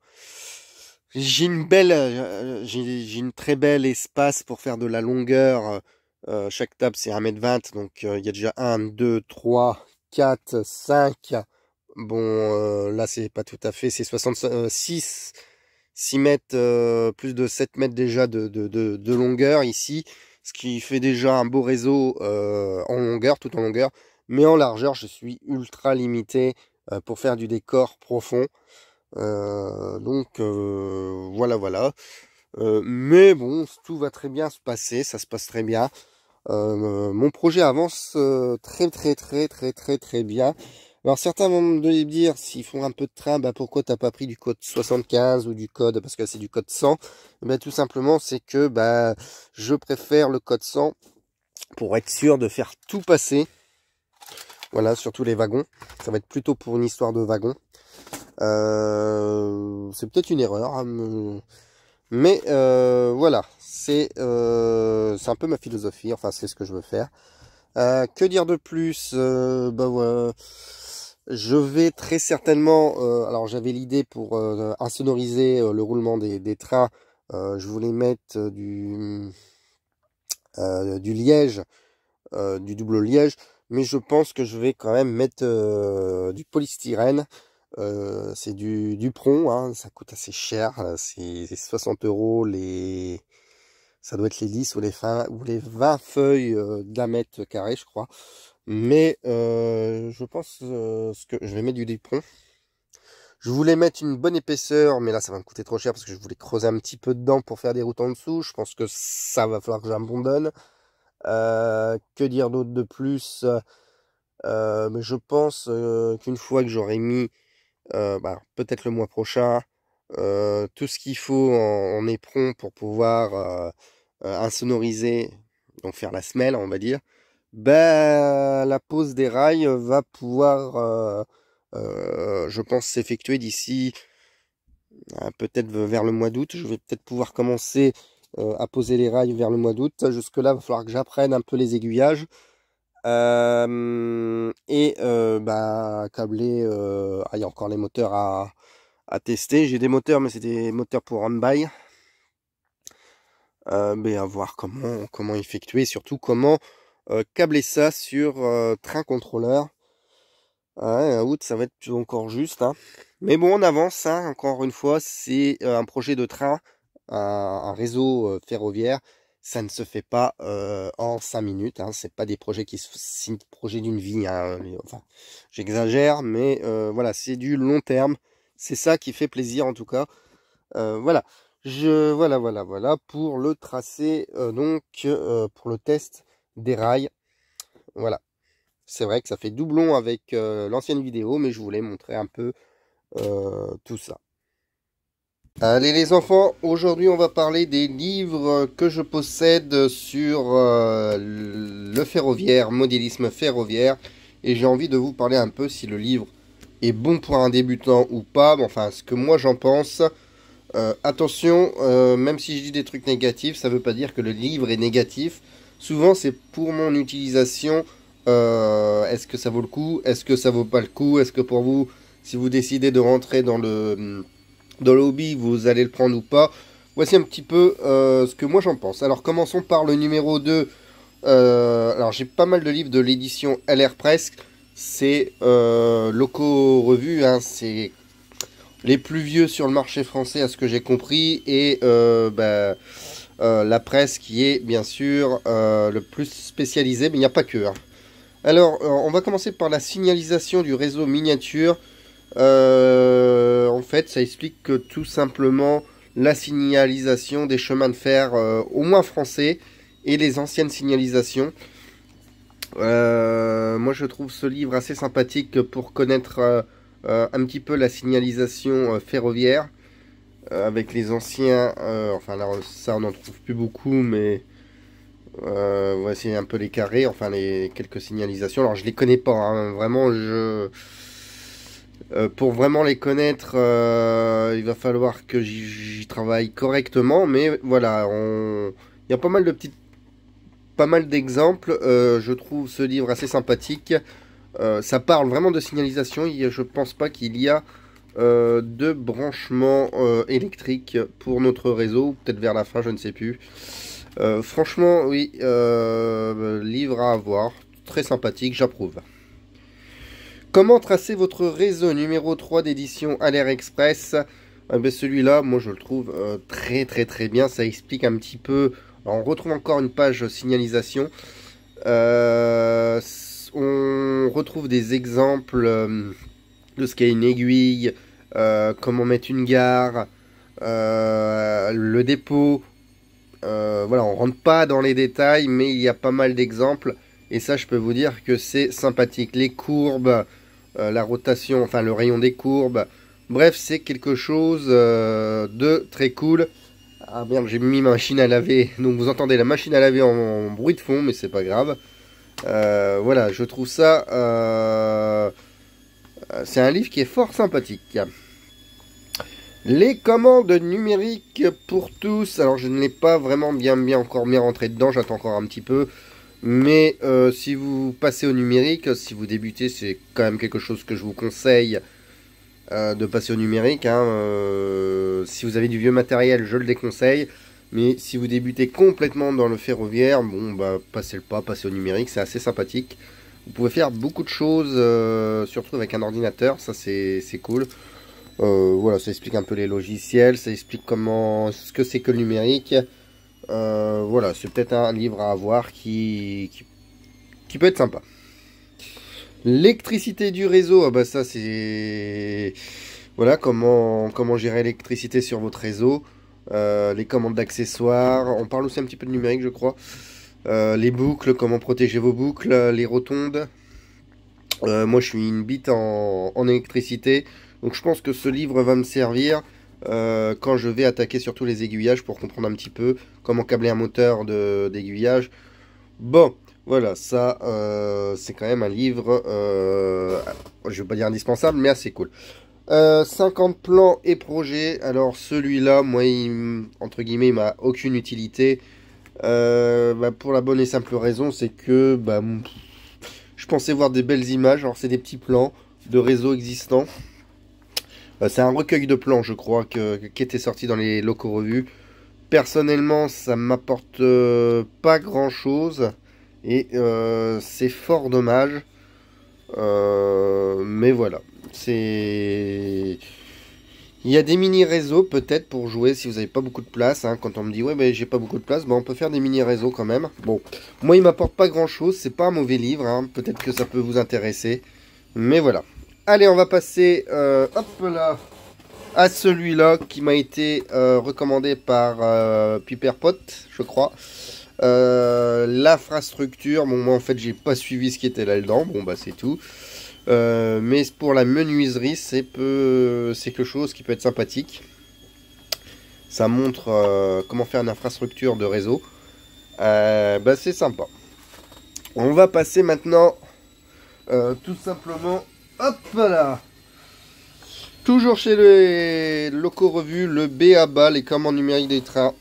J'ai une très belle espace pour faire de la longueur. Chaque table c'est 1,20 m, donc il y a déjà 1, 2, 3, 4, 5. Bon, là c'est pas tout à fait, c'est 66, 6 mètres, plus de 7 mètres déjà de longueur ici, ce qui fait déjà un beau réseau en longueur, tout en longueur. Mais en largeur, je suis ultra limité pour faire du décor profond. Donc voilà, voilà. Mais bon, tout va très bien se passer, ça se passe très bien. Mon projet avance très bien. Alors certains vont me dire, s'ils font un peu de train, bah pourquoi t'as pas pris du code 75 ou du code, parce que c'est du code 100. Bah, tout simplement, c'est que bah je préfère le code 100 pour être sûr de faire tout passer. Voilà, surtout les wagons. Ça va être plutôt pour une histoire de wagons. C'est peut-être une erreur, hein, mais voilà, c'est un peu ma philosophie, enfin c'est ce que je veux faire. Que dire de plus? Bah voilà, je vais très certainement, alors j'avais l'idée pour insonoriser le roulement des trains, je voulais mettre du liège, du double liège, mais je pense que je vais quand même mettre du polystyrène. C'est du Pron, hein, ça coûte assez cher, c'est 60 € les... Ça doit être les 10 ou les 20 feuilles d'1 m², je crois. Mais je pense que je vais mettre du Dupron. Je voulais mettre une bonne épaisseur, mais là ça va me coûter trop cher parce que je voulais creuser un petit peu dedans pour faire des routes en dessous. Je pense que ça va falloir que j'abandonne. Que dire d'autre de plus? Mais je pense qu'une fois que j'aurai mis, bah, peut-être le mois prochain, tout ce qu'il faut en éperon pour pouvoir insonoriser, donc faire la semelle, on va dire, bah, la pose des rails va pouvoir, je pense, s'effectuer d'ici peut-être vers le mois d'août. Je vais peut-être pouvoir commencer à poser les rails vers le mois d'août. Jusque-là, il va falloir que j'apprenne un peu les aiguillages. Et bah, câbler, il y a encore les moteurs à tester. J'ai des moteurs, mais c'est des moteurs pour on-by. Mais à voir comment effectuer, surtout comment câbler ça sur train contrôleur. Ouais, août, ça va être encore juste, hein. Mais bon, on avance, hein. Encore une fois, c'est un projet de train, un réseau ferroviaire. Ça ne se fait pas en 5 minutes, hein. C'est pas des projets qui sont des projets d'une vie, hein. Enfin, j'exagère, mais voilà, c'est du long terme. C'est ça qui fait plaisir en tout cas. Voilà. Voilà pour le tracé, donc pour le test des rails. Voilà. C'est vrai que ça fait doublon avec l'ancienne vidéo, mais je voulais montrer un peu tout ça. Allez les enfants, aujourd'hui on va parler des livres que je possède sur le ferroviaire, modélisme ferroviaire. Et j'ai envie de vous parler un peu si le livre est bon pour un débutant ou pas. Enfin, ce que moi j'en pense. Attention, même si je dis des trucs négatifs, ça ne veut pas dire que le livre est négatif. Souvent c'est pour mon utilisation. Est-ce que ça vaut le coup? Est-ce que ça vaut pas le coup? Est-ce que pour vous, si vous décidez de rentrer dans le hobby, vous allez le prendre ou pas? Voici un petit peu ce que moi j'en pense. Alors commençons par le numéro 2. Alors j'ai pas mal de livres de l'édition LR Press. C'est Locaux Revue, hein, c'est les plus vieux sur le marché français à ce que j'ai compris. Et la presse qui est bien sûr le plus spécialisée, mais il n'y a pas que, hein. Alors, on va commencer par la signalisation du réseau miniature. En fait, ça explique que tout simplement la signalisation des chemins de fer, au moins français, et les anciennes signalisations. Moi, je trouve ce livre assez sympathique pour connaître un petit peu la signalisation ferroviaire. Avec les anciens, enfin là, ça on n'en trouve plus beaucoup, mais... voici un peu les carrés, enfin les quelques signalisations. Alors je les connais pas, hein, vraiment Pour vraiment les connaître, il va falloir que j'y travaille correctement. Mais voilà, il y a pas mal d'exemples. Je trouve ce livre assez sympathique. Ça parle vraiment de signalisation. Je pense pas qu'il y a de branchement électrique pour notre réseau. Peut-être vers la fin, je ne sais plus. Franchement, oui, livre à avoir. Très sympathique, j'approuve. Comment tracer votre réseau numéro 3 d'édition Aller Express? Ben celui-là, moi je le trouve très très très bien. Ça explique un petit peu. Alors, on retrouve encore une page signalisation. On retrouve des exemples de ce qu'est une aiguille, comment mettre une gare, le dépôt. Voilà, on rentre pas dans les détails, mais il y a pas mal d'exemples. Et ça, je peux vous dire que c'est sympathique. Les courbes, la rotation, enfin le rayon des courbes. Bref, c'est quelque chose de très cool. Ah merde, j'ai mis ma machine à laver. Donc vous entendez la machine à laver en bruit de fond, mais c'est pas grave. Voilà, je trouve ça... c'est un livre qui est fort sympathique. Les commandes numériques pour tous. Alors je ne l'ai pas vraiment bien rentré dedans. J'attends encore un petit peu. Mais si vous passez au numérique, si vous débutez, c'est quand même quelque chose que je vous conseille de passer au numérique. Hein. Si vous avez du vieux matériel, je le déconseille. Mais si vous débutez complètement dans le ferroviaire, bon bah passez le pas, passez au numérique, c'est assez sympathique. Vous pouvez faire beaucoup de choses, surtout avec un ordinateur, ça c'est cool. Voilà, ça explique un peu les logiciels, ça explique ce que c'est que le numérique. Voilà, c'est peut-être un livre à avoir qui peut être sympa. L'électricité du réseau, ah bah ça c'est... Voilà, comment gérer l'électricité sur votre réseau. Les commandes d'accessoires. On parle aussi un petit peu de numérique, je crois. Les boucles, comment protéger vos boucles, les rotondes. Moi, je suis une bite en électricité. Donc, je pense que ce livre va me servir quand je vais attaquer surtout les aiguillages pour comprendre un petit peu comment câbler un moteur d'aiguillage. Bon, voilà, ça, c'est quand même un livre, je ne vais pas dire indispensable, mais assez cool. 50 plans et projets. Alors celui-là, moi, entre guillemets, il m'a aucune utilité. Bah, pour la bonne et simple raison, c'est que bah, je pensais voir des belles images. Alors c'est des petits plans de réseaux existants. C'est un recueil de plans, je crois, qui était sorti dans les locaux revus. Personnellement, ça m'apporte pas grand-chose. Et c'est fort dommage. Mais voilà. Il y a des mini-réseaux peut-être pour jouer si vous n'avez pas beaucoup de place. Hein. Quand on me dit ouais mais j'ai pas beaucoup de place, bah, on peut faire des mini-réseaux quand même. Bon, moi il m'apporte pas grand-chose, c'est pas un mauvais livre. Hein. Peut-être que ça peut vous intéresser. Mais voilà. Allez, on va passer hop là, à celui-là qui m'a été recommandé par Piperpot, je crois. L'infrastructure, bon moi en fait j'ai pas suivi ce qui était là-dedans, bon bah c'est tout. Mais pour la menuiserie, c'est quelque chose qui peut être sympathique. Ça montre comment faire une infrastructure de réseau. Bah c'est sympa. On va passer maintenant tout simplement, hop là, toujours chez les locaux revus, le B.A.B.A, les commandes numériques des trains.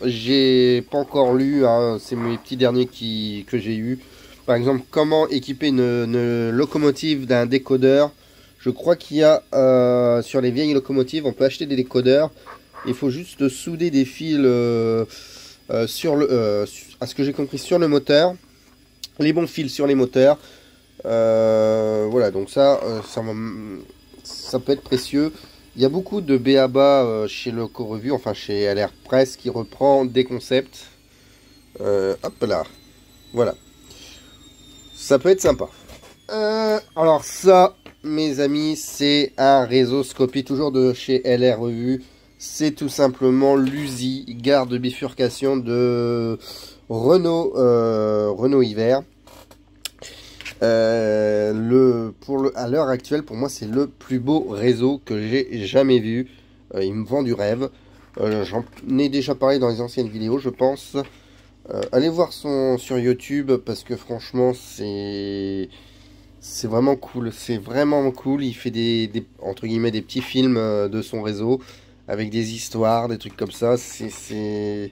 J'ai pas encore lu, hein, c'est mes petits derniers que j'ai eu. Par exemple, comment équiper une locomotive d'un décodeur. Je crois qu'il y a sur les vieilles locomotives, on peut acheter des décodeurs. Il faut juste souder des fils à ce que j'ai compris, sur le moteur. Les bons fils sur les moteurs. Voilà, donc ça peut être précieux. Il y a beaucoup de B.A.B.A chez Loco Revue, enfin chez LR Press, qui reprend des concepts. Hop là, voilà. Ça peut être sympa. Alors ça, mes amis, c'est un réseau Scopie, toujours de chez LR Revue. C'est tout simplement l'USI, gare de bifurcation de Renault, Renault Hiver. À l'heure actuelle, pour moi, c'est le plus beau réseau que j'ai jamais vu. Il me vend du rêve. J'en ai déjà parlé dans les anciennes vidéos, je pense. Allez voir sur YouTube parce que franchement, C'est vraiment cool, c'est vraiment cool. Il fait entre guillemets, des petits films de son réseau avec des histoires, des trucs comme ça. C'est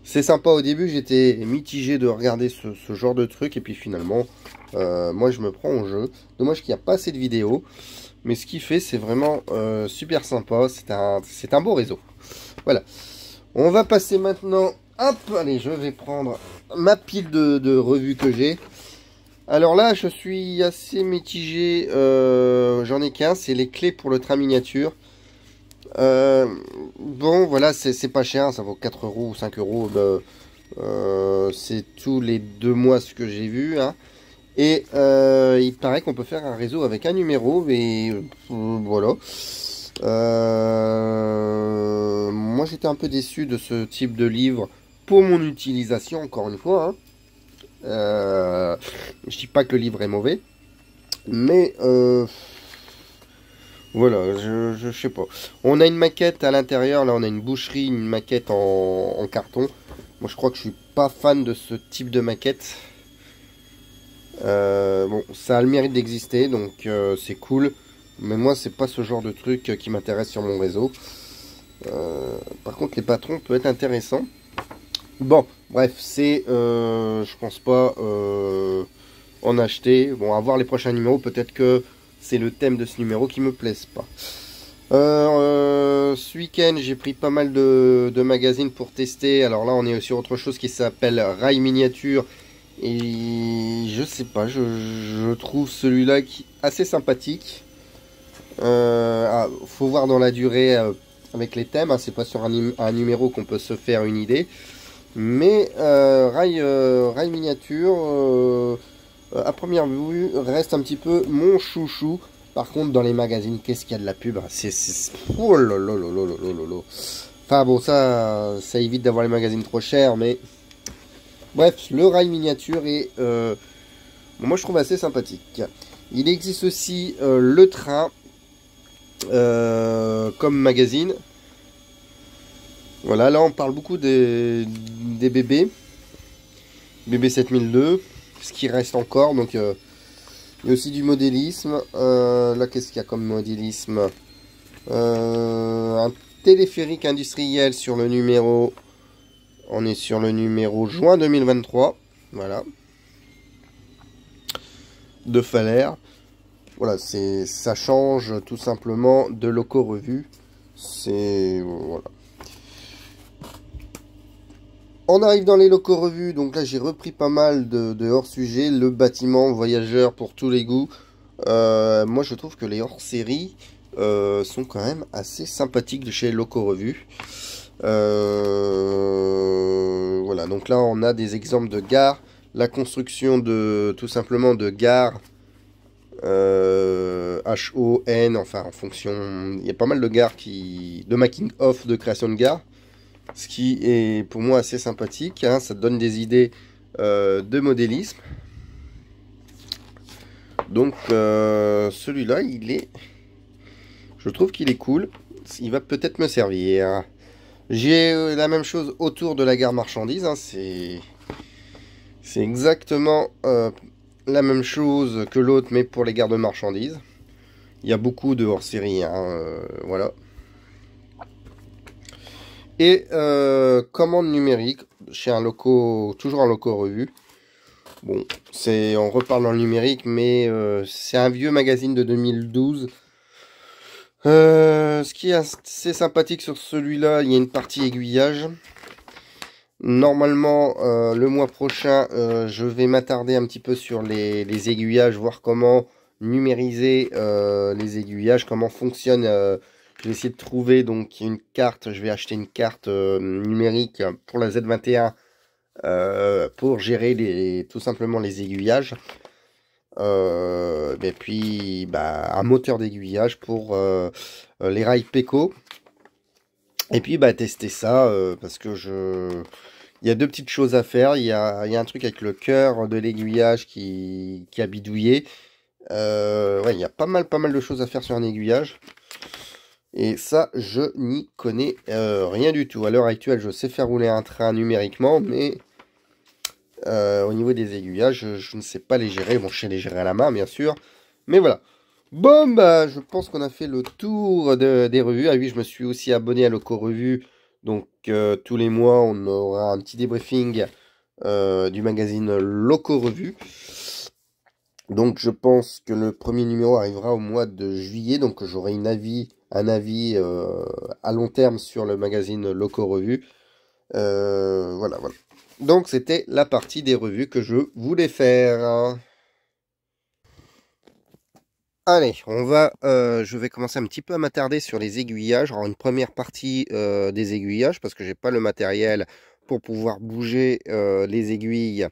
sympa. Au début, j'étais mitigé de regarder ce genre de truc. Et puis finalement, moi, je me prends au jeu. Dommage qu'il n'y a pas assez de vidéos. Mais ce qu'il fait, c'est vraiment super sympa. C'est un beau réseau. Voilà. On va passer maintenant. Hop, allez, je vais prendre ma pile de revues que j'ai. Alors là, je suis assez mitigé. J'en ai qu'un, c'est les clés pour le train miniature. Bon, voilà, c'est pas cher, ça vaut 4 euros ou 5 euros. C'est tous les 2 mois ce que j'ai vu, hein. Et il paraît qu'on peut faire un réseau avec un numéro, mais voilà. Moi, j'étais un peu déçu de ce type de livre pour mon utilisation, encore une fois, hein. Je dis pas que le livre est mauvais, mais voilà, je sais pas. On a une maquette à l'intérieur, là on a une boucherie, une maquette en carton. Moi je crois que je suis pas fan de ce type de maquette. Bon, ça a le mérite d'exister, donc c'est cool. Mais moi c'est pas ce genre de truc qui m'intéresse sur mon réseau. Par contre les patrons peuvent être intéressants. Bon, bref, je pense pas en acheter. Bon, à voir les prochains numéros, peut-être que c'est le thème de ce numéro qui me plaise pas. Ce week-end, j'ai pris pas mal de magazines pour tester. Alors là, on est sur autre chose qui s'appelle Rail Miniature. Et je sais pas, je trouve celui-là assez sympathique. Faut voir dans la durée avec les thèmes, hein, c'est pas sur un numéro qu'on peut se faire une idée. Mais Rail Miniature, à première vue, reste un petit peu mon chouchou. Par contre, dans les magazines, qu'est-ce qu'il y a de la pub? Oh là là là là là là là. Enfin bon, ça évite d'avoir les magazines trop chers, mais... Bref, le Rail Miniature est... bon, moi, je trouve assez sympathique. Il existe aussi le train comme magazine. Voilà, là, on parle beaucoup des bébés. Bébé 7002, ce qui reste encore, donc... il y a aussi du modélisme. Là, qu'est-ce qu'il y a comme modélisme? Un téléphérique industriel sur le numéro. On est sur le numéro juin 2023. Voilà. De Falaire. Voilà, ça change tout simplement de locaux revue. Voilà. On arrive dans les locaux revus, donc là j'ai repris pas mal de hors-sujet, le bâtiment voyageur pour tous les goûts. Moi je trouve que les hors-séries sont quand même assez sympathiques de chez locaux revus. Voilà, donc là on a des exemples de gares, la construction tout simplement de gares, HON, enfin en fonction, il y a pas mal de gares de making-of de création de gares. Ce qui est pour moi assez sympathique, hein, ça te donne des idées de modélisme. Donc celui-là, je trouve qu'il est cool. Il va peut-être me servir. J'ai la même chose autour de la gare marchandise. Hein, c'est exactement la même chose que l'autre, mais pour les gares de marchandises. Il y a beaucoup de hors-série. Hein, voilà. Et commande numérique chez toujours un locaux revue. Bon, on reparle dans le numérique, mais c'est un vieux magazine de 2012. Ce qui est assez sympathique sur celui-là, il y a une partie aiguillage. Normalement, le mois prochain, je vais m'attarder un petit peu sur les aiguillages, voir comment numériser les aiguillages, comment fonctionne. Je vais essayer de trouver donc une carte. Je vais acheter une carte numérique pour la Z21 pour gérer tout simplement les aiguillages. Et puis un moteur d'aiguillage pour les rails Peco. Et puis tester ça parce que il y a deux petites choses à faire. Il y a un truc avec le cœur de l'aiguillage qui a bidouillé. Ouais, il y a pas mal de choses à faire sur un aiguillage. Et ça, je n'y connais rien du tout. À l'heure actuelle, je sais faire rouler un train numériquement, mais Au niveau des aiguillages, je ne sais pas les gérer. Bon, je sais les gérer à la main, bien sûr. Mais voilà. Bon, bah, je pense qu'on a fait le tour des revues. Ah oui, je me suis aussi abonné à Loco Revue. Donc, tous les mois, on aura un petit débriefing du magazine Loco Revue. Donc, je pense que le premier numéro arrivera au mois de juillet. Donc, j'aurai un avis à long terme sur le magazine Loco Revue. Voilà, voilà. Donc, c'était la partie des revues que je voulais faire. Allez, je vais commencer un petit peu à m'attarder sur les aiguillages. Alors, une première partie des aiguillages, parce que j'ai pas le matériel pour pouvoir bouger les aiguilles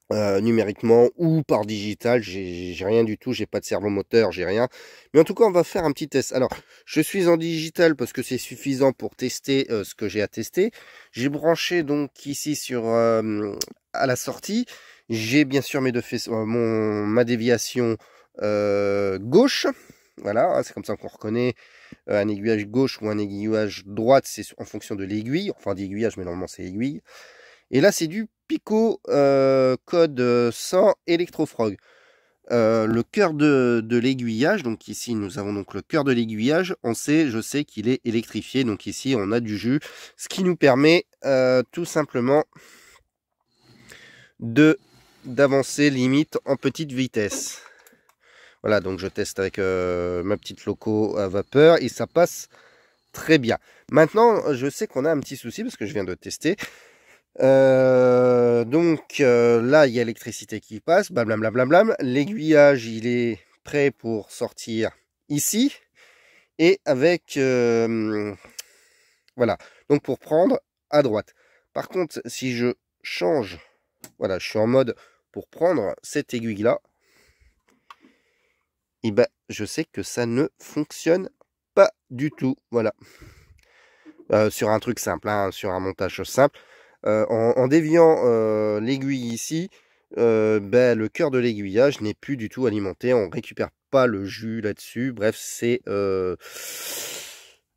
numériquement ou par digital. J'ai rien du tout, j'ai pas de servomoteur, j'ai rien. Mais en tout cas, on va faire un petit test. Alors, je suis en digital parce que c'est suffisant pour tester ce que j'ai à tester. J'ai branché donc ici à la sortie. J'ai bien sûr mes deux faisceaux, ma déviation gauche. Voilà, c'est comme ça qu'on reconnaît un aiguillage gauche ou un aiguillage droite, c'est en fonction de l'aiguille. Enfin, d'aiguillage, mais normalement c'est aiguille. Et là, c'est du Pico code 100 Electrofrog. Le cœur de l'aiguillage, donc ici nous avons donc le cœur de l'aiguillage, je sais qu'il est électrifié, donc ici on a du jus, ce qui nous permet tout simplement d'avancer limite en petite vitesse. Voilà, donc je teste avec ma petite loco à vapeur et ça passe très bien. Maintenant, je sais qu'on a un petit souci parce que je viens de tester. Là, il y a l'électricité qui passe, blablabla. L'aiguillage, il est prêt pour sortir ici. Et avec... voilà, donc pour prendre à droite. Par contre, si je change... Voilà, je suis en mode pour prendre cette aiguille-là. Et ben, je sais que ça ne fonctionne pas du tout. Voilà. Sur un truc simple, hein, sur un montage simple. En déviant l'aiguille ici, le cœur de l'aiguillage n'est plus du tout alimenté. On récupère pas le jus là-dessus. Bref,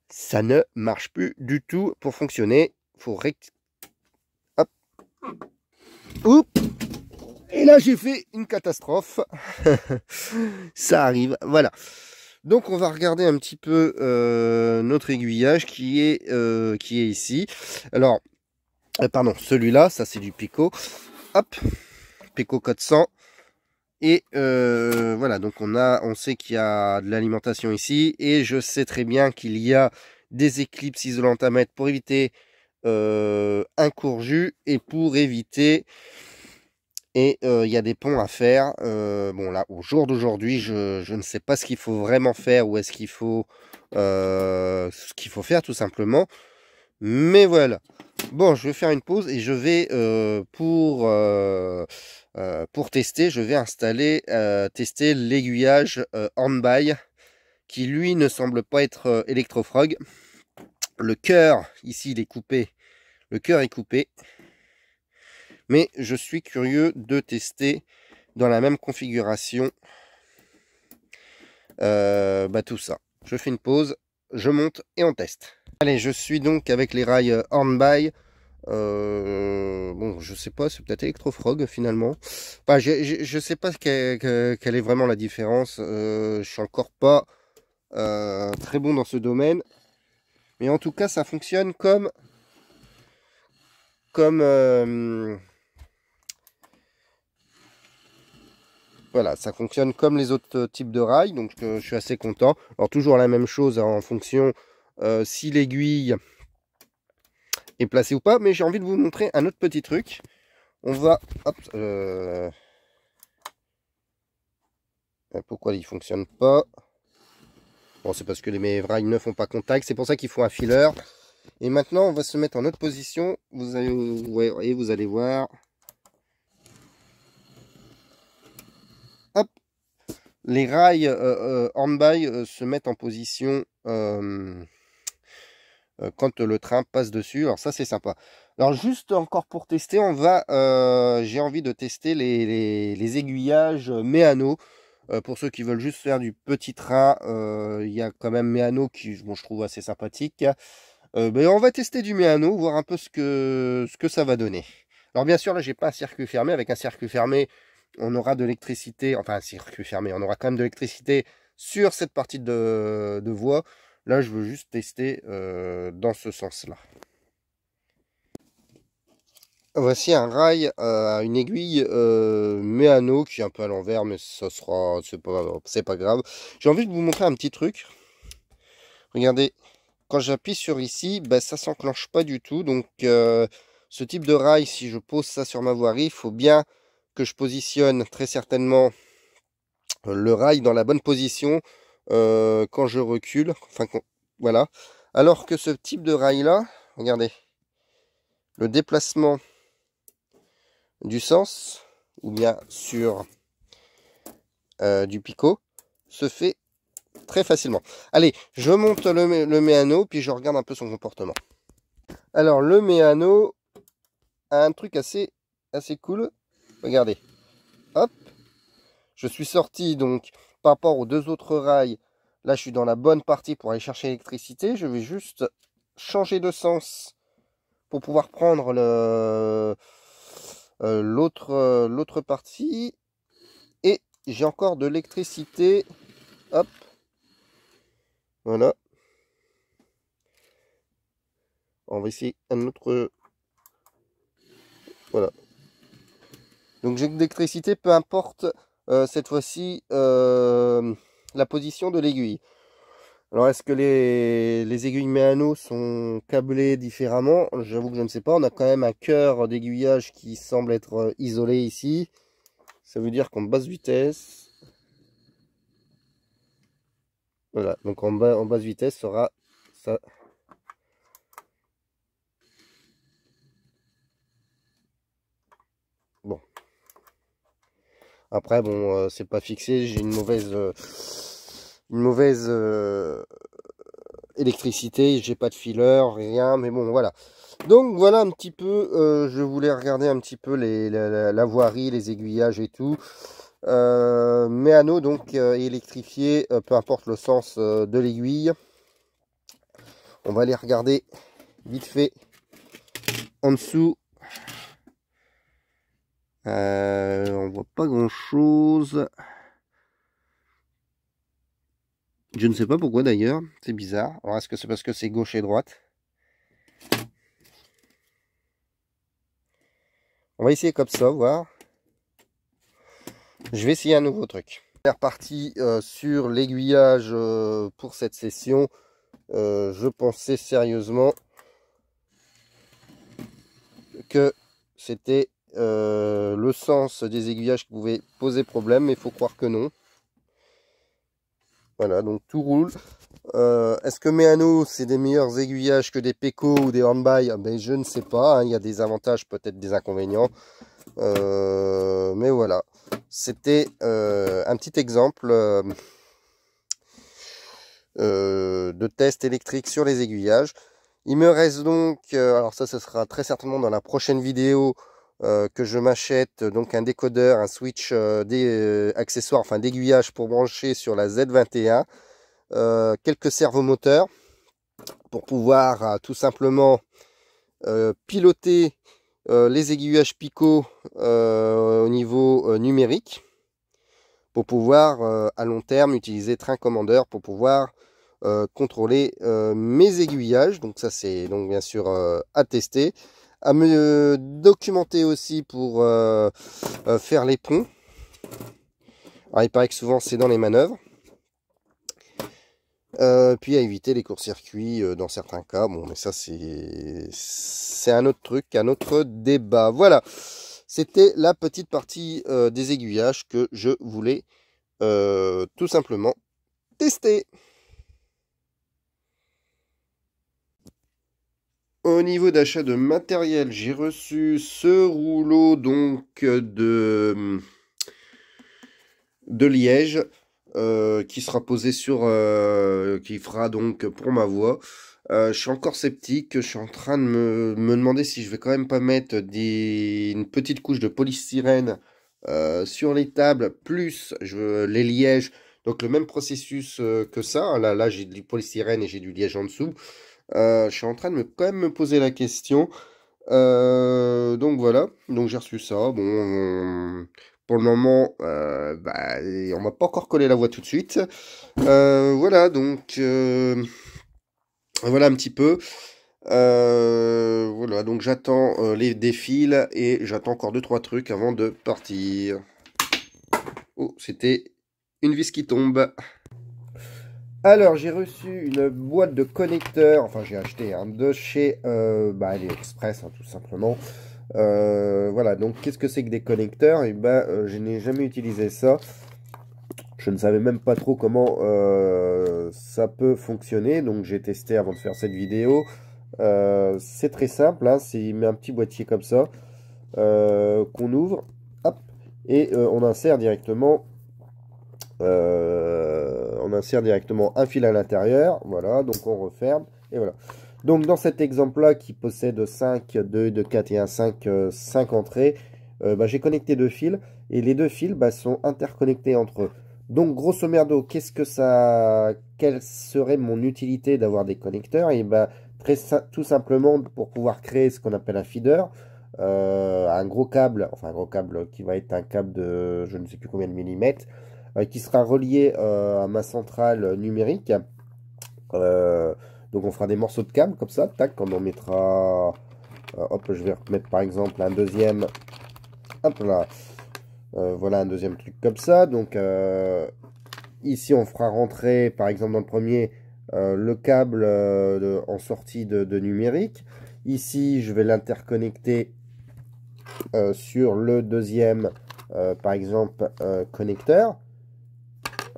ça ne marche plus du tout pour fonctionner. Faut hop. Oups. Et là, j'ai fait une catastrophe. Ça arrive. Voilà. Donc, on va regarder un petit peu notre aiguillage qui est ici. Alors, pardon, celui-là, ça c'est du Pico. Hop, Pico code 100. Et voilà, donc on sait qu'il y a de l'alimentation ici. Et je sais très bien qu'il y a des éclipses isolantes à mettre pour éviter un court jus et pour éviter... Et il y a des ponts à faire. Bon, là, au jour d'aujourd'hui, je ne sais pas ce qu'il faut vraiment faire ou est-ce qu'il faut ce qu'il faut faire tout simplement. Mais voilà. Bon, je vais faire une pause et je vais pour tester, je vais tester l'aiguillage Hornby qui lui ne semble pas être Electrofrog. Le cœur ici il est coupé. Le cœur est coupé. Mais je suis curieux de tester dans la même configuration tout ça. Je fais une pause, je monte et on teste. Allez, je suis donc avec les rails Hornby. Bon, je sais pas, c'est peut-être Electrofrog finalement. Enfin, je sais pas quelle est vraiment la différence. Je suis encore pas très bon dans ce domaine. Mais en tout cas, ça fonctionne comme voilà, ça fonctionne comme les autres types de rails, donc je suis assez content. Alors toujours la même chose hein, en fonction si l'aiguille est placée ou pas, mais j'ai envie de vous montrer un autre petit truc. On va... Hop, pourquoi il ne fonctionne pas? Bon, c'est parce que mes rails ne font pas contact, c'est pour ça qu'il faut un filer. Et maintenant, on va se mettre en autre position. Vous allez voir... Hop, les rails Hornby se mettent en position quand le train passe dessus. Alors ça c'est sympa. Alors juste encore pour tester, j'ai envie de tester les aiguillages Meano. Pour ceux qui veulent juste faire du petit train, il y a quand même Meano qui je trouve assez sympathique. On va tester du Meano, voir un peu ce que ça va donner. Alors bien sûr, là, j'ai pas un circuit fermé. Avec un circuit fermé, on aura de l'électricité, enfin un circuit fermé, on aura quand même de l'électricité sur cette partie de voie. Là, je veux juste tester dans ce sens-là. Voici un rail à une aiguille méano qui est un peu à l'envers, mais ça sera, c'est pas grave. J'ai envie de vous montrer un petit truc. Regardez, quand j'appuie sur ici, bah, ça s'enclenche pas du tout. Donc ce type de rail, si je pose ça sur ma voirie, il faut bien que je positionne très certainement le rail dans la bonne position quand je recule. Enfin, voilà. Alors que ce type de rail là, regardez, le déplacement du sens, ou bien sur du picot, se fait très facilement. Allez, je monte le méano, puis je regarde un peu son comportement. Alors, le méano a un truc assez cool. Regardez. Hop. Je suis sorti, donc, par rapport aux deux autres rails. Là, je suis dans la bonne partie pour aller chercher l'électricité. Je vais juste changer de sens pour pouvoir prendre l'autre partie. Et j'ai encore de l'électricité. Hop. Voilà. On va essayer un autre. Voilà. Donc j'ai de l'électricité, peu importe cette fois-ci la position de l'aiguille. Alors est-ce que les aiguilles méano sont câblées différemment? J'avoue que je ne sais pas. On a quand même un cœur d'aiguillage qui semble être isolé ici. Ça veut dire qu'en basse vitesse, voilà, donc en basse vitesse sera ça. Bon. Après, bon, c'est pas fixé. J'ai une mauvaise électricité. J'ai pas de fileur, rien. Mais bon, voilà. Donc voilà un petit peu. Je voulais regarder un petit peu la voirie, les aiguillages et tout. Méano donc électrifié, peu importe le sens de l'aiguille. On va aller regarder vite fait en dessous. On voit pas grand chose. Je ne sais pas pourquoi d'ailleurs, c'est bizarre. Alors est-ce que c'est parce que c'est gauche et droite? On va essayer comme ça, voir. Je vais essayer un nouveau truc. Première partie sur l'aiguillage pour cette session. Je pensais sérieusement que c'était le sens des aiguillages qui pouvait poser problème, mais il faut croire que non. Voilà, donc tout roule. Est-ce que Méano, c'est des meilleurs aiguillages que des Peco ou des Hornby? Ben, je ne sais pas, hein. Il y a des avantages, peut-être des inconvénients. Mais voilà, c'était un petit exemple de test électrique sur les aiguillages. Il me reste donc, alors ça, ce sera très certainement dans la prochaine vidéo, que je m'achète donc un décodeur, un switch des accessoires, enfin d'aiguillage pour brancher sur la Z21, quelques servomoteurs pour pouvoir tout simplement piloter les aiguillages Pico au niveau numérique, pour pouvoir à long terme utiliser Train Commander pour pouvoir contrôler mes aiguillages. Donc ça c'est donc bien sûr à tester, à me documenter aussi pour faire les ponts. Alors il paraît que souvent c'est dans les manœuvres. Puis à éviter les courts-circuits dans certains cas. Bon, mais ça c'est un autre truc, un autre débat. Voilà, c'était la petite partie des aiguillages que je voulais tout simplement tester. Au niveau d'achat de matériel, j'ai reçu ce rouleau donc de liège qui sera posé sur, qui fera donc pour ma voie. Je suis encore sceptique, je suis en train de me demander si je vais quand même pas mettre une petite couche de polystyrène sur les tables, plus les lièges, donc le même processus que ça. Là j'ai du polystyrène et j'ai du liège en dessous. Je suis en train de quand même me poser la question. Donc voilà, donc j'ai reçu ça. Bon, pour le moment, bah, on m'a pas encore collé la voix tout de suite. Voilà, donc voilà un petit peu. Voilà, donc j'attends les défils et j'attends encore deux trois trucs avant de partir. Oh, c'était une vis qui tombe. Alors, j'ai reçu une boîte de connecteurs, enfin j'ai acheté un de chez AliExpress, hein, tout simplement. Voilà, donc qu'est-ce que c'est que des connecteurs? Et ben, je n'ai jamais utilisé ça. Je ne savais même pas trop comment ça peut fonctionner, donc j'ai testé avant de faire cette vidéo. C'est très simple, hein, il met un petit boîtier comme ça qu'on ouvre, hop, et on insère directement un fil à l'intérieur. Voilà, donc on referme et voilà. Donc dans cet exemple-là qui possède 5, 2, 2, 4 et 1, 5, 5 entrées, j'ai connecté deux fils et les deux fils sont interconnectés entre eux. Donc grosso merdo, quelle serait mon utilité d'avoir des connecteurs? Et tout simplement pour pouvoir créer ce qu'on appelle un feeder, un gros câble, enfin un gros câble qui va être un câble de je ne sais plus combien de millimètres, qui sera relié à ma centrale numérique. Donc on fera des morceaux de câble comme ça, tac, quand on mettra, hop, je vais remettre par exemple un deuxième, hop là, voilà un deuxième truc comme ça. Donc ici on fera rentrer par exemple dans le premier le câble en sortie de numérique. Ici je vais l'interconnecter sur le deuxième par exemple connecteur.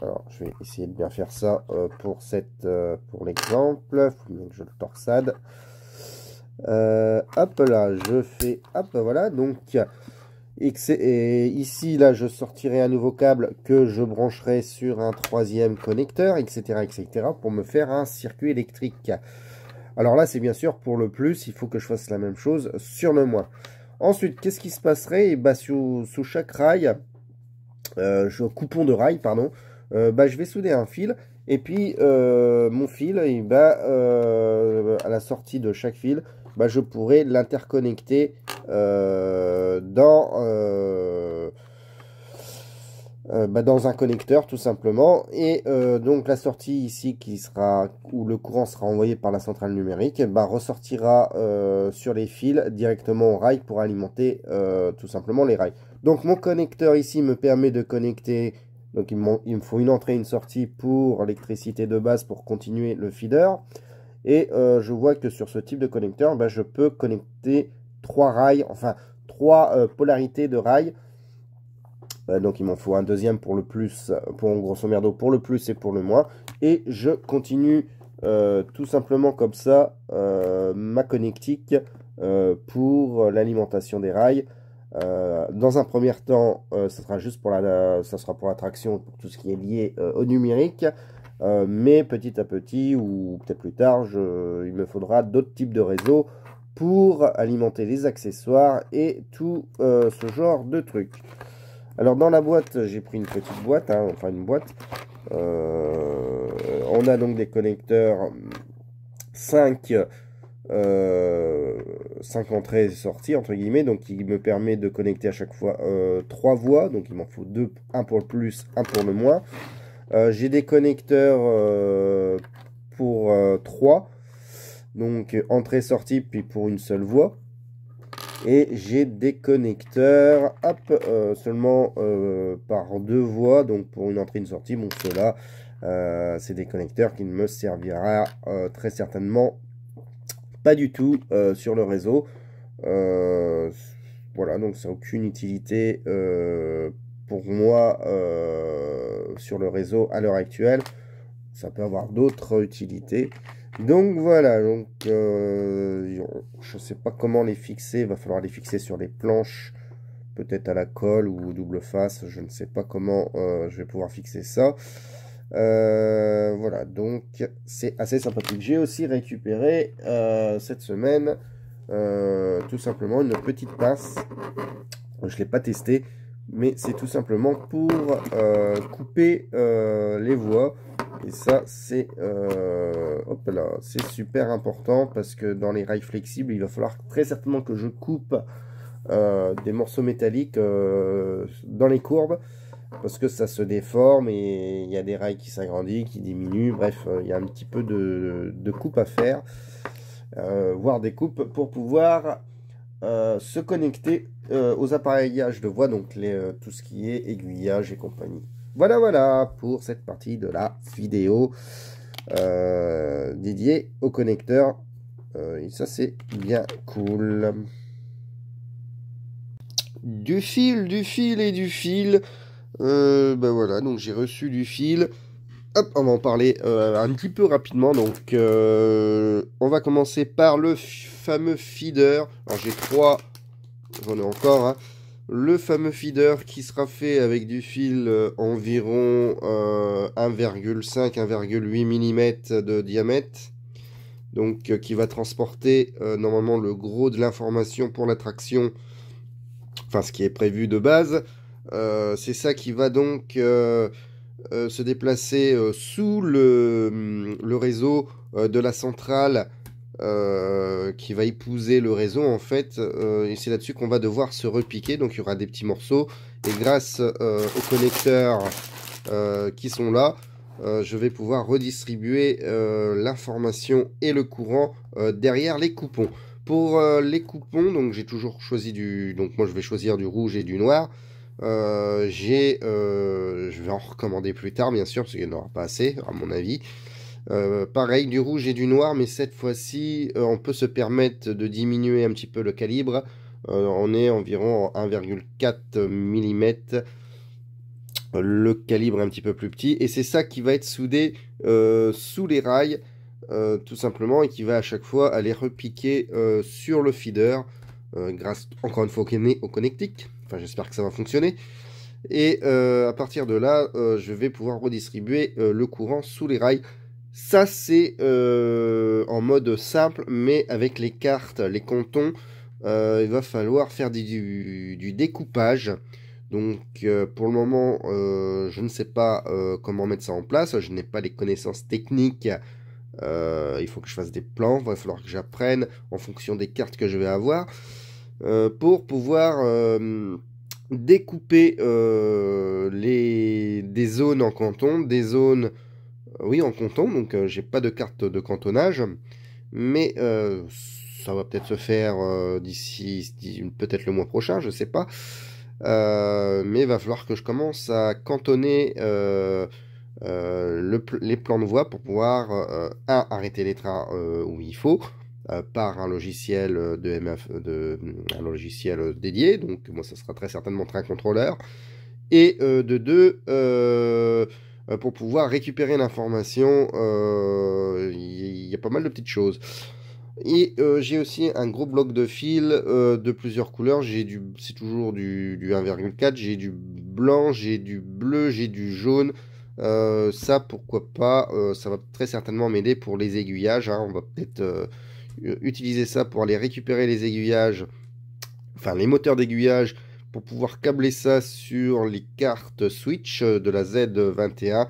Alors, je vais essayer de bien faire ça pour l'exemple. Il faut bien que je le torsade. Hop là, je fais. Hop, voilà. Donc, et ici, là, je sortirai un nouveau câble que je brancherai sur un troisième connecteur, etc., etc., pour me faire un circuit électrique. Alors là, c'est bien sûr pour le plus. Il faut que je fasse la même chose sur le moins. Ensuite, qu'est-ce qui se passerait? Et bah, sous chaque rail, coupon de rail, pardon. Je vais souder un fil et puis mon fil à la sortie de chaque fil je pourrai l'interconnecter dans un connecteur tout simplement et donc la sortie ici où le courant sera envoyé par la centrale numérique ressortira sur les fils directement au rail pour alimenter tout simplement les rails. Donc mon connecteur ici me permet de connecter. Donc il me faut une entrée et une sortie pour l'électricité de base pour continuer le feeder. Et je vois que sur ce type de connecteur, je peux connecter trois rails, enfin trois polarités de rails. Donc il m'en faut un deuxième pour le plus, pour grosso merdo pour le plus et pour le moins. Et je continue tout simplement comme ça ma connectique pour l'alimentation des rails. Dans un premier temps, ça sera juste ça sera pour la traction, pour tout ce qui est lié au numérique. Mais petit à petit, ou peut-être plus tard, il me faudra d'autres types de réseaux pour alimenter les accessoires et tout ce genre de trucs. Alors dans la boîte, j'ai pris une petite boîte, hein, enfin une boîte. On a donc des connecteurs 5 entrées et sorties entre guillemets, donc il me permet de connecter à chaque fois 3 voies, donc il m'en faut 2, un pour le plus, un pour le moins. J'ai des connecteurs pour 3, donc entrée-sortie, puis pour une seule voie. Et j'ai des connecteurs seulement par 2 voies, donc pour une entrée et une sortie. Bon, ceux-là, c'est des connecteurs qui ne me servira très certainement pas du tout sur le réseau. Voilà, donc ça n'a aucune utilité pour moi sur le réseau à l'heure actuelle. Ça peut avoir d'autres utilités. Donc voilà, donc je ne sais pas comment les fixer. Il va falloir les fixer sur les planches, peut-être à la colle ou double face. Je ne sais pas comment je vais pouvoir fixer ça. Voilà, donc c'est assez sympathique. J'ai aussi récupéré cette semaine tout simplement une petite pince. Je ne l'ai pas testé, mais c'est tout simplement pour couper les voies Et ça, c'est hop là, c'est super important parce que dans les rails flexibles, il va falloir très certainement que je coupe des morceaux métalliques dans les courbes parce que ça se déforme et il y a des rails qui s'agrandissent, qui diminuent. Bref, il y a un petit peu de coupe à faire, voire des coupes pour pouvoir se connecter aux appareillages de voix, donc tout ce qui est aiguillage et compagnie. Voilà, voilà pour cette partie de la vidéo dédiée au connecteur. Et ça, c'est bien cool. Du fil et du fil. Ben voilà, donc j'ai reçu du fil. Hop, on va en parler un petit peu rapidement. Donc, on va commencer par le fameux feeder. Alors, j'ai 3, j'en ai encore, hein. Le fameux feeder qui sera fait avec du fil environ 1,5-1,8 mm de diamètre. Donc qui va transporter normalement le gros de l'information pour la traction. Enfin ce qui est prévu de base. C'est ça qui va donc se déplacer sous le réseau de la centrale qui va épouser le réseau en fait, et c'est là-dessus qu'on va devoir se repiquer. Donc il y aura des petits morceaux et grâce aux connecteurs qui sont là, je vais pouvoir redistribuer l'information et le courant derrière les coupons. Pour les coupons, donc j'ai toujours choisi donc moi je vais choisir du rouge et du noir. Je vais en recommander plus tard bien sûr parce qu'il n'y en aura pas assez à mon avis. Pareil, du rouge et du noir, mais cette fois-ci, on peut se permettre de diminuer un petit peu le calibre. On est environ 1,4 mm. Le calibre est un petit peu plus petit. Et c'est ça qui va être soudé sous les rails, tout simplement, et qui va à chaque fois aller repiquer sur le feeder, grâce, encore une fois, au connectique. Enfin, j'espère que ça va fonctionner. Et à partir de là, je vais pouvoir redistribuer le courant sous les rails. Ça, c'est en mode simple, mais avec les cartes, les cantons, il va falloir faire du découpage. Donc, pour le moment, je ne sais pas comment mettre ça en place. Je n'ai pas les connaissances techniques. Il faut que je fasse des plans. Il va falloir que j'apprenne en fonction des cartes que je vais avoir pour pouvoir découper des zones en canton, des zones... Oui, en canton, donc j'ai pas de carte de cantonnage, mais ça va peut-être se faire d'ici peut-être le mois prochain, je sais pas. Mais il va falloir que je commence à cantonner les plans de voie pour pouvoir arrêter les trains où il faut par un logiciel un logiciel dédié. Donc moi, ça sera très certainement train contrôleur. Et de deux, pour pouvoir récupérer l'information, il y a pas mal de petites choses. Et j'ai aussi un gros bloc de fil de plusieurs couleurs. C'est toujours du 1,4. J'ai du blanc, j'ai du bleu, j'ai du jaune. Ça, pourquoi pas, ça va très certainement m'aider pour les aiguillages, hein. On va peut-être utiliser ça pour aller récupérer les aiguillages, enfin les moteurs d'aiguillage, pour pouvoir câbler ça sur les cartes switch de la Z21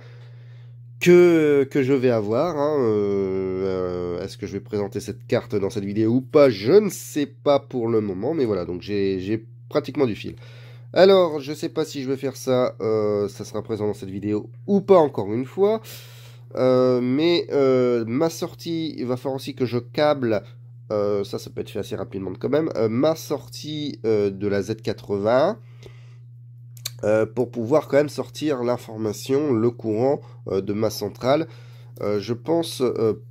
que je vais avoir, hein. Est-ce que je vais présenter cette carte dans cette vidéo ou pas? Je ne sais pas pour le moment, mais voilà, donc j'ai pratiquement du fil. Alors, je ne sais pas si je vais faire ça, ça sera présent dans cette vidéo ou pas encore une fois. Mais ma sortie, il va falloir aussi que je câble, ça peut être fait assez rapidement quand même, ma sortie de la Z80 pour pouvoir quand même sortir l'information, le courant de ma centrale. Je pense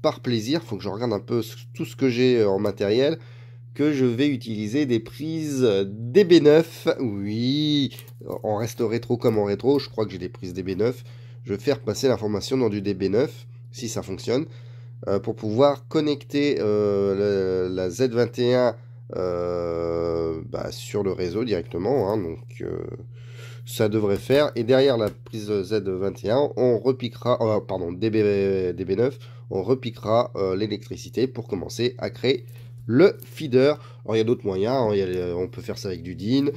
par plaisir, il faut que je regarde un peu tout ce que j'ai en matériel, que je vais utiliser des prises DB9. Oui, en reste rétro comme en rétro, je crois que j'ai des prises DB9. Je vais faire passer l'information dans du DB9, si ça fonctionne, pour pouvoir connecter la Z21 sur le réseau directement, hein. Donc ça devrait faire. Et derrière la prise Z21, on repiquera, pardon, DB9, on repiquera l'électricité pour commencer à créer le feeder. Alors il y a d'autres moyens, hein. On peut faire ça avec du DIN,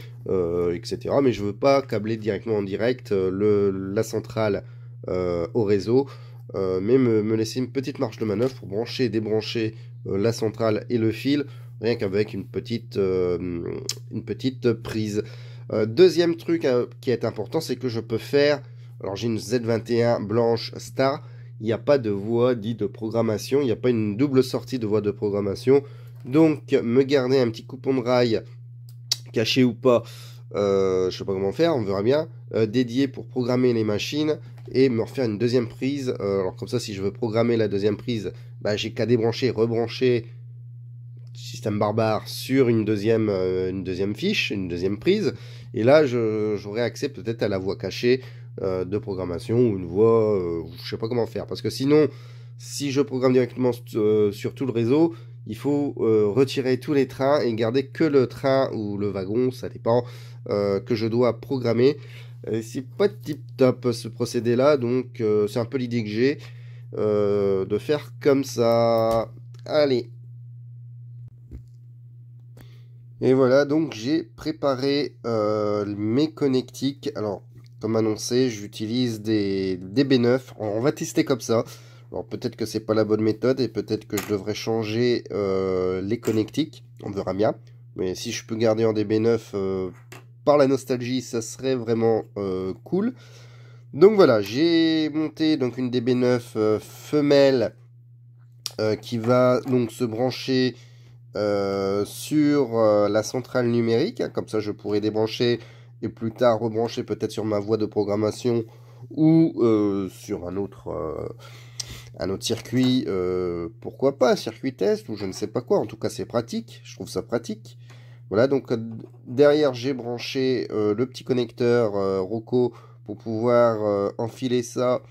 etc. Mais je veux pas câbler directement en direct la centrale au réseau. mais me laisser une petite marge de manœuvre pour brancher et débrancher la centrale et le fil, rien qu'avec une petite prise. Deuxième truc qui est important, c'est que je peux faire, alors j'ai une Z21 blanche Star, il n'y a pas de voie dite de programmation, il n'y a pas une double sortie de voie de programmation, donc me garder un petit coupon de rail, caché ou pas, je sais pas comment faire, on verra bien, dédié pour programmer les machines, et me refaire une deuxième prise. Alors comme ça, si je veux programmer la deuxième prise, bah, j'ai qu'à débrancher, rebrancher, système barbare, sur une deuxième fiche, une deuxième prise, et là j'aurai accès peut-être à la voie cachée de programmation, ou une voie, je sais pas comment faire, parce que sinon, si je programme directement sur tout le réseau, il faut retirer tous les trains et garder que le train ou le wagon, ça dépend, que je dois programmer. C'est pas tip top ce procédé là, donc c'est un peu l'idée que j'ai de faire comme ça. Allez. Et voilà, donc j'ai préparé mes connectiques. Alors, comme annoncé, j'utilise des DB9. On va tester comme ça. Alors peut-être que c'est pas la bonne méthode et peut-être que je devrais changer les connectiques. On verra bien. Mais si je peux garder en DB9 par la nostalgie, ça serait vraiment cool. Donc voilà, j'ai monté donc une DB9 femelle qui va donc se brancher sur la centrale numérique. Comme ça, je pourrais débrancher et plus tard rebrancher peut-être sur ma voie de programmation ou sur un autre circuit. Pourquoi pas, un circuit test ou je ne sais pas quoi. En tout cas, c'est pratique. Je trouve ça pratique. Voilà, donc derrière, j'ai branché le petit connecteur Roku pour pouvoir enfiler ça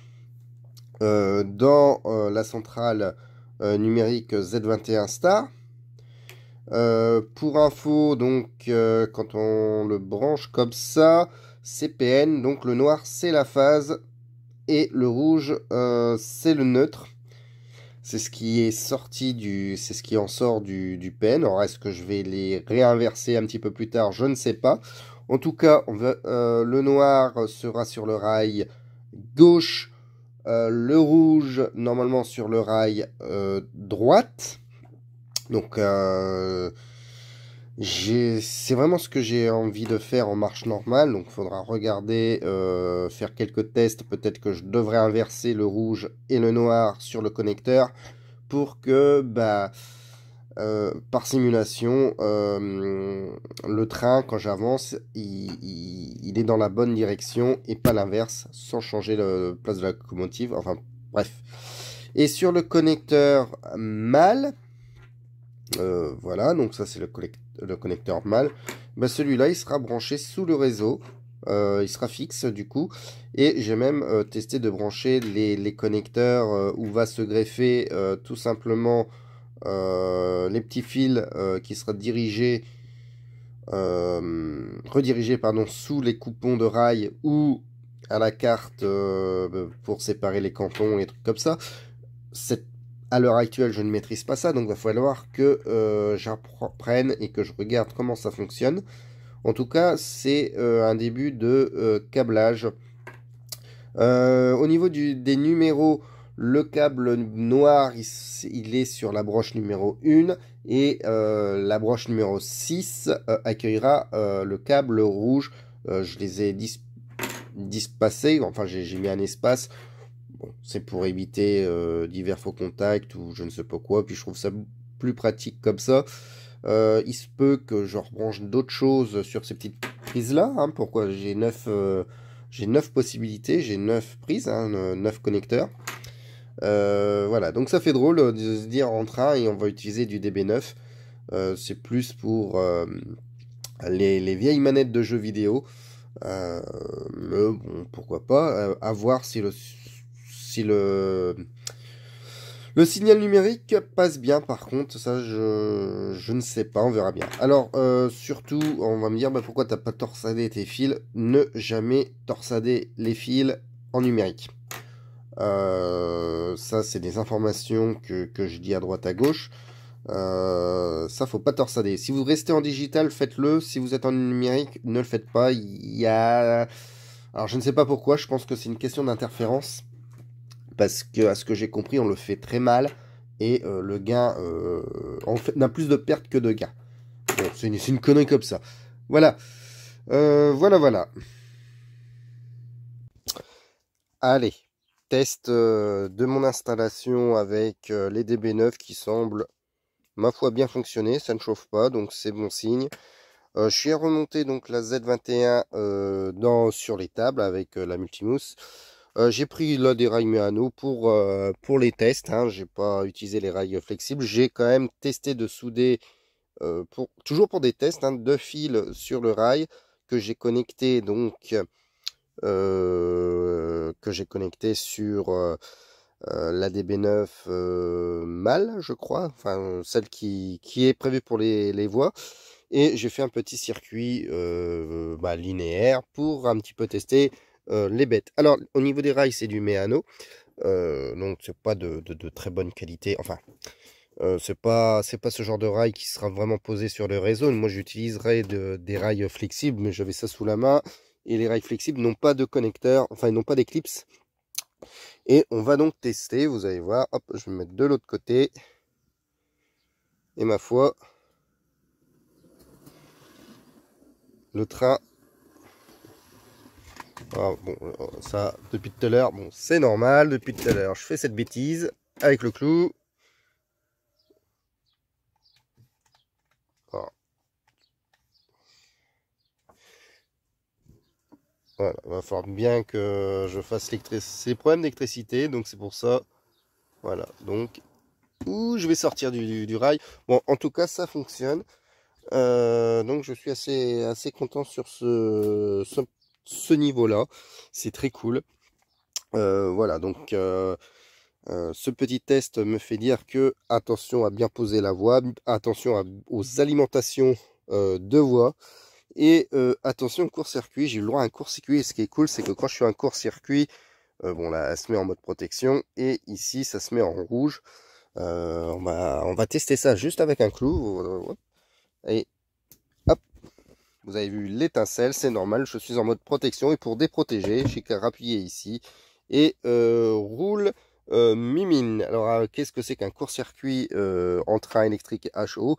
dans la centrale numérique Z21 Star. Pour info, donc quand on le branche comme ça, c'est PN, donc le noir c'est la phase et le rouge c'est le neutre. C'est ce qui est sorti c'est ce qui en sort du PN. Alors est-ce que je vais les réinverser un petit peu plus tard? Je ne sais pas. En tout cas, le noir sera sur le rail gauche, le rouge normalement sur le rail droite. Donc c'est vraiment ce que j'ai envie de faire en marche normale. Donc il faudra regarder, faire quelques tests. Peut-être que je devrais inverser le rouge et le noir sur le connecteur pour que par simulation le train, quand j'avance, il est dans la bonne direction et pas l'inverse, sans changer la place de la locomotive. Enfin bref. Et sur le connecteur mâle, voilà, donc ça c'est le connecteur mâle. Bah, celui-là, il sera branché sous le réseau. Il sera fixe du coup. Et j'ai même testé de brancher les connecteurs où va se greffer tout simplement les petits fils qui sera redirigés pardon, sous les coupons de rail ou à la carte pour séparer les cantons et trucs comme ça. À l'heure actuelle, je ne maîtrise pas ça, donc il va falloir que j'apprenne et que je regarde comment ça fonctionne. En tout cas, c'est un début de câblage. Au niveau des numéros, le câble noir, il est sur la broche numéro 1 et la broche numéro 6 accueillera le câble rouge. Je les ai dispacés, enfin j'ai mis un espace. Bon, c'est pour éviter divers faux contacts ou je ne sais pas quoi. Puis je trouve ça plus pratique comme ça. Il se peut que je rebranche d'autres choses sur ces petites prises-là. Hein, pourquoi j'ai 9 possibilités, j'ai 9 prises, hein, 9 connecteurs. Voilà, donc ça fait drôle de se dire en train et on va utiliser du DB9. C'est plus pour les vieilles manettes de jeux vidéo. Mais bon, pourquoi pas. À voir si le signal numérique passe bien. Par contre, ça, je ne sais pas, on verra bien. Alors, surtout, on va me dire, pourquoi t'as pas torsadé tes fils? Ne jamais torsader les fils en numérique. Ça, c'est des informations que je dis à droite à gauche. Ça, faut pas torsader. Si vous restez en digital, faites-le. Si vous êtes en numérique, ne le faites pas. Alors, je ne sais pas pourquoi. Je pense que c'est une question d'interférence. parce que, à ce que j'ai compris, on le fait très mal, et le gain en fait, n'a plus de pertes que de gains. Bon, c'est une connerie comme ça. Voilà. Voilà. Allez, test de mon installation avec les DB9 qui semblent, ma foi, bien fonctionner. Ça ne chauffe pas, donc c'est bon signe. Je suis remonté donc la Z21 sur les tables avec la Multimousse. J'ai pris là des rails Meano pour les tests. Hein. J'ai pas utilisé les rails flexibles. J'ai quand même testé de souder, toujours pour des tests, hein, 2 fils sur le rail que j'ai connecté donc sur la DB9 mâle, je crois, enfin celle qui est prévue pour les voies. Et j'ai fait un petit circuit linéaire pour un petit peu tester les bêtes. Alors, au niveau des rails, c'est du Meano. Donc, c'est pas de très bonne qualité. Enfin, c'est pas ce genre de rail qui sera vraiment posé sur le réseau. Moi, j'utiliserai des rails flexibles, mais j'avais ça sous la main. Et les rails flexibles n'ont pas de connecteur, enfin, ils n'ont pas d'éclipse. Et on va donc tester, vous allez voir. Hop, je vais me mettre de l'autre côté. Et ma foi, le train... Ah, bon, ça, depuis tout à l'heure, bon, c'est normal, depuis tout à l'heure, je fais cette bêtise avec le clou. Voilà, voilà, il va falloir bien que je fasse ces problèmes d'électricité, donc c'est pour ça. Voilà, donc, je vais sortir du rail. Bon, en tout cas, ça fonctionne. Donc, je suis assez content sur ce niveau-là. C'est très cool. Voilà, donc... ce petit test me fait dire que attention à bien poser la voie, attention aux alimentations de voie, et attention au court-circuit. J'ai eu le droit à un court-circuit, et ce qui est cool, c'est que quand je suis un court-circuit, bon là, elle se met en mode protection, et ici, ça se met en rouge. On va tester ça juste avec un clou, et hop, vous avez vu l'étincelle, c'est normal, je suis en mode protection, et pour déprotéger, j'ai qu'à appuyer ici, et roule mimine. Alors, qu'est-ce que c'est qu'un court-circuit en train électrique HO?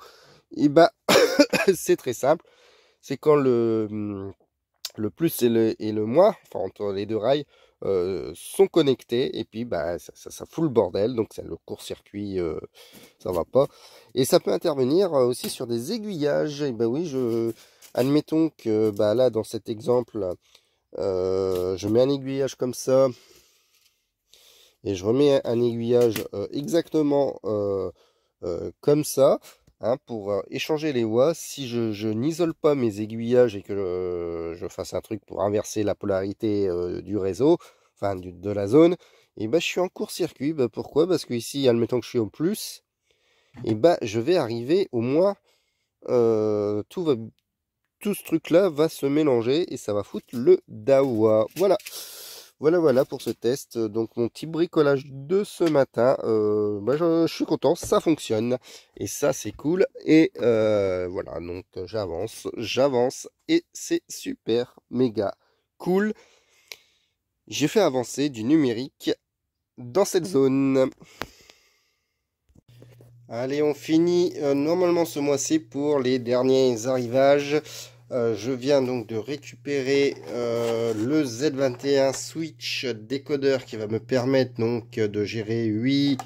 Et bah, c'est très simple. C'est quand le plus et le moins, enfin entre les deux rails, sont connectés. Et puis, bah, ça fout le bordel. Donc, c'est le court-circuit, ça va pas. Et ça peut intervenir aussi sur des aiguillages. Et bah oui, admettons que bah, là, dans cet exemple, je mets un aiguillage comme ça. Et je remets un aiguillage exactement comme ça, hein, pour échanger les voies. Si je n'isole pas mes aiguillages et que je fasse un truc pour inverser la polarité du réseau, enfin de la zone, et ben je suis en court-circuit. Bah, pourquoi? Parce que ici, admettons que je suis au plus, et ben je vais arriver au moins, tout ce truc-là va se mélanger et ça va foutre le dawa. Voilà. Voilà pour ce test. Donc mon petit bricolage de ce matin, je suis content, ça fonctionne. Et ça c'est cool. Et voilà, donc j'avance et c'est super méga cool. J'ai fait avancer du numérique dans cette zone. Allez, on finit normalement ce mois-ci pour les derniers arrivages. Je viens donc de récupérer le Z21 Switch décodeur qui va me permettre donc de gérer 8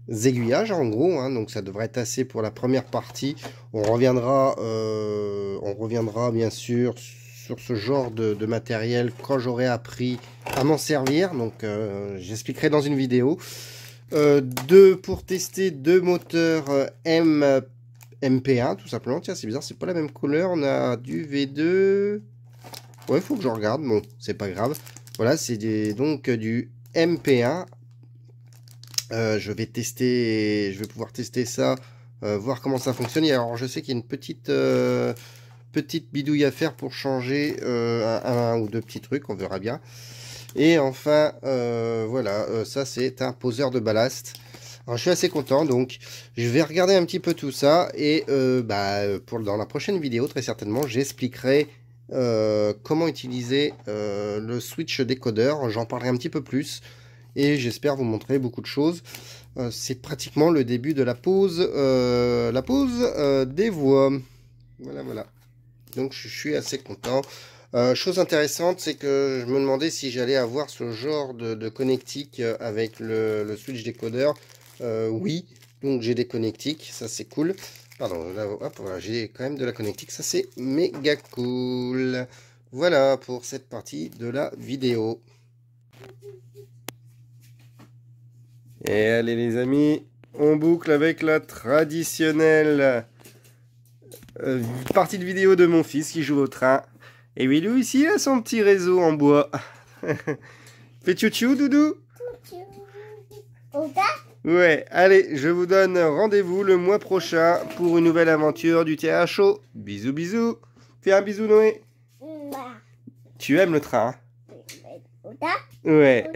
aiguillages en gros, hein, donc ça devrait être assez pour la première partie. On reviendra bien sûr sur ce genre de matériel quand j'aurai appris à m'en servir, donc j'expliquerai dans une vidéo. Pour tester 2 moteurs MP1 tout simplement. Tiens, c'est bizarre, c'est pas la même couleur. On a du V2. Ouais, faut que je regarde. Bon, c'est pas grave. Voilà, c'est donc du MP1. Je vais pouvoir tester ça, voir comment ça fonctionne. Et alors, je sais qu'il y a une petite bidouille à faire pour changer un ou deux petits trucs. On verra bien. Et enfin, voilà, ça c'est un poseur de ballast. Alors, je suis assez content, donc je vais regarder un petit peu tout ça. Et dans la prochaine vidéo, très certainement, j'expliquerai comment utiliser le switch décodeur. J'en parlerai un petit peu plus et j'espère vous montrer beaucoup de choses. C'est pratiquement le début de la pause des voix. Voilà, voilà. Donc je suis assez content. Chose intéressante, c'est que je me demandais si j'allais avoir ce genre de connectique avec le switch décodeur. Oui, donc j'ai des connectiques, ça c'est cool. Pardon, là, hop, voilà, j'ai quand même de la connectique, ça c'est méga cool. Voilà pour cette partie de la vidéo. Et allez les amis, on boucle avec la traditionnelle partie de vidéo de mon fils qui joue au train. Et oui, lui ici a son petit réseau en bois. Fais tchou-tchou, Doudou? Ouais, allez, je vous donne rendez-vous le mois prochain pour une nouvelle aventure du thé chaud. Bisous, bisous. Fais un bisou, Noé. Tu aimes le train? Ouais.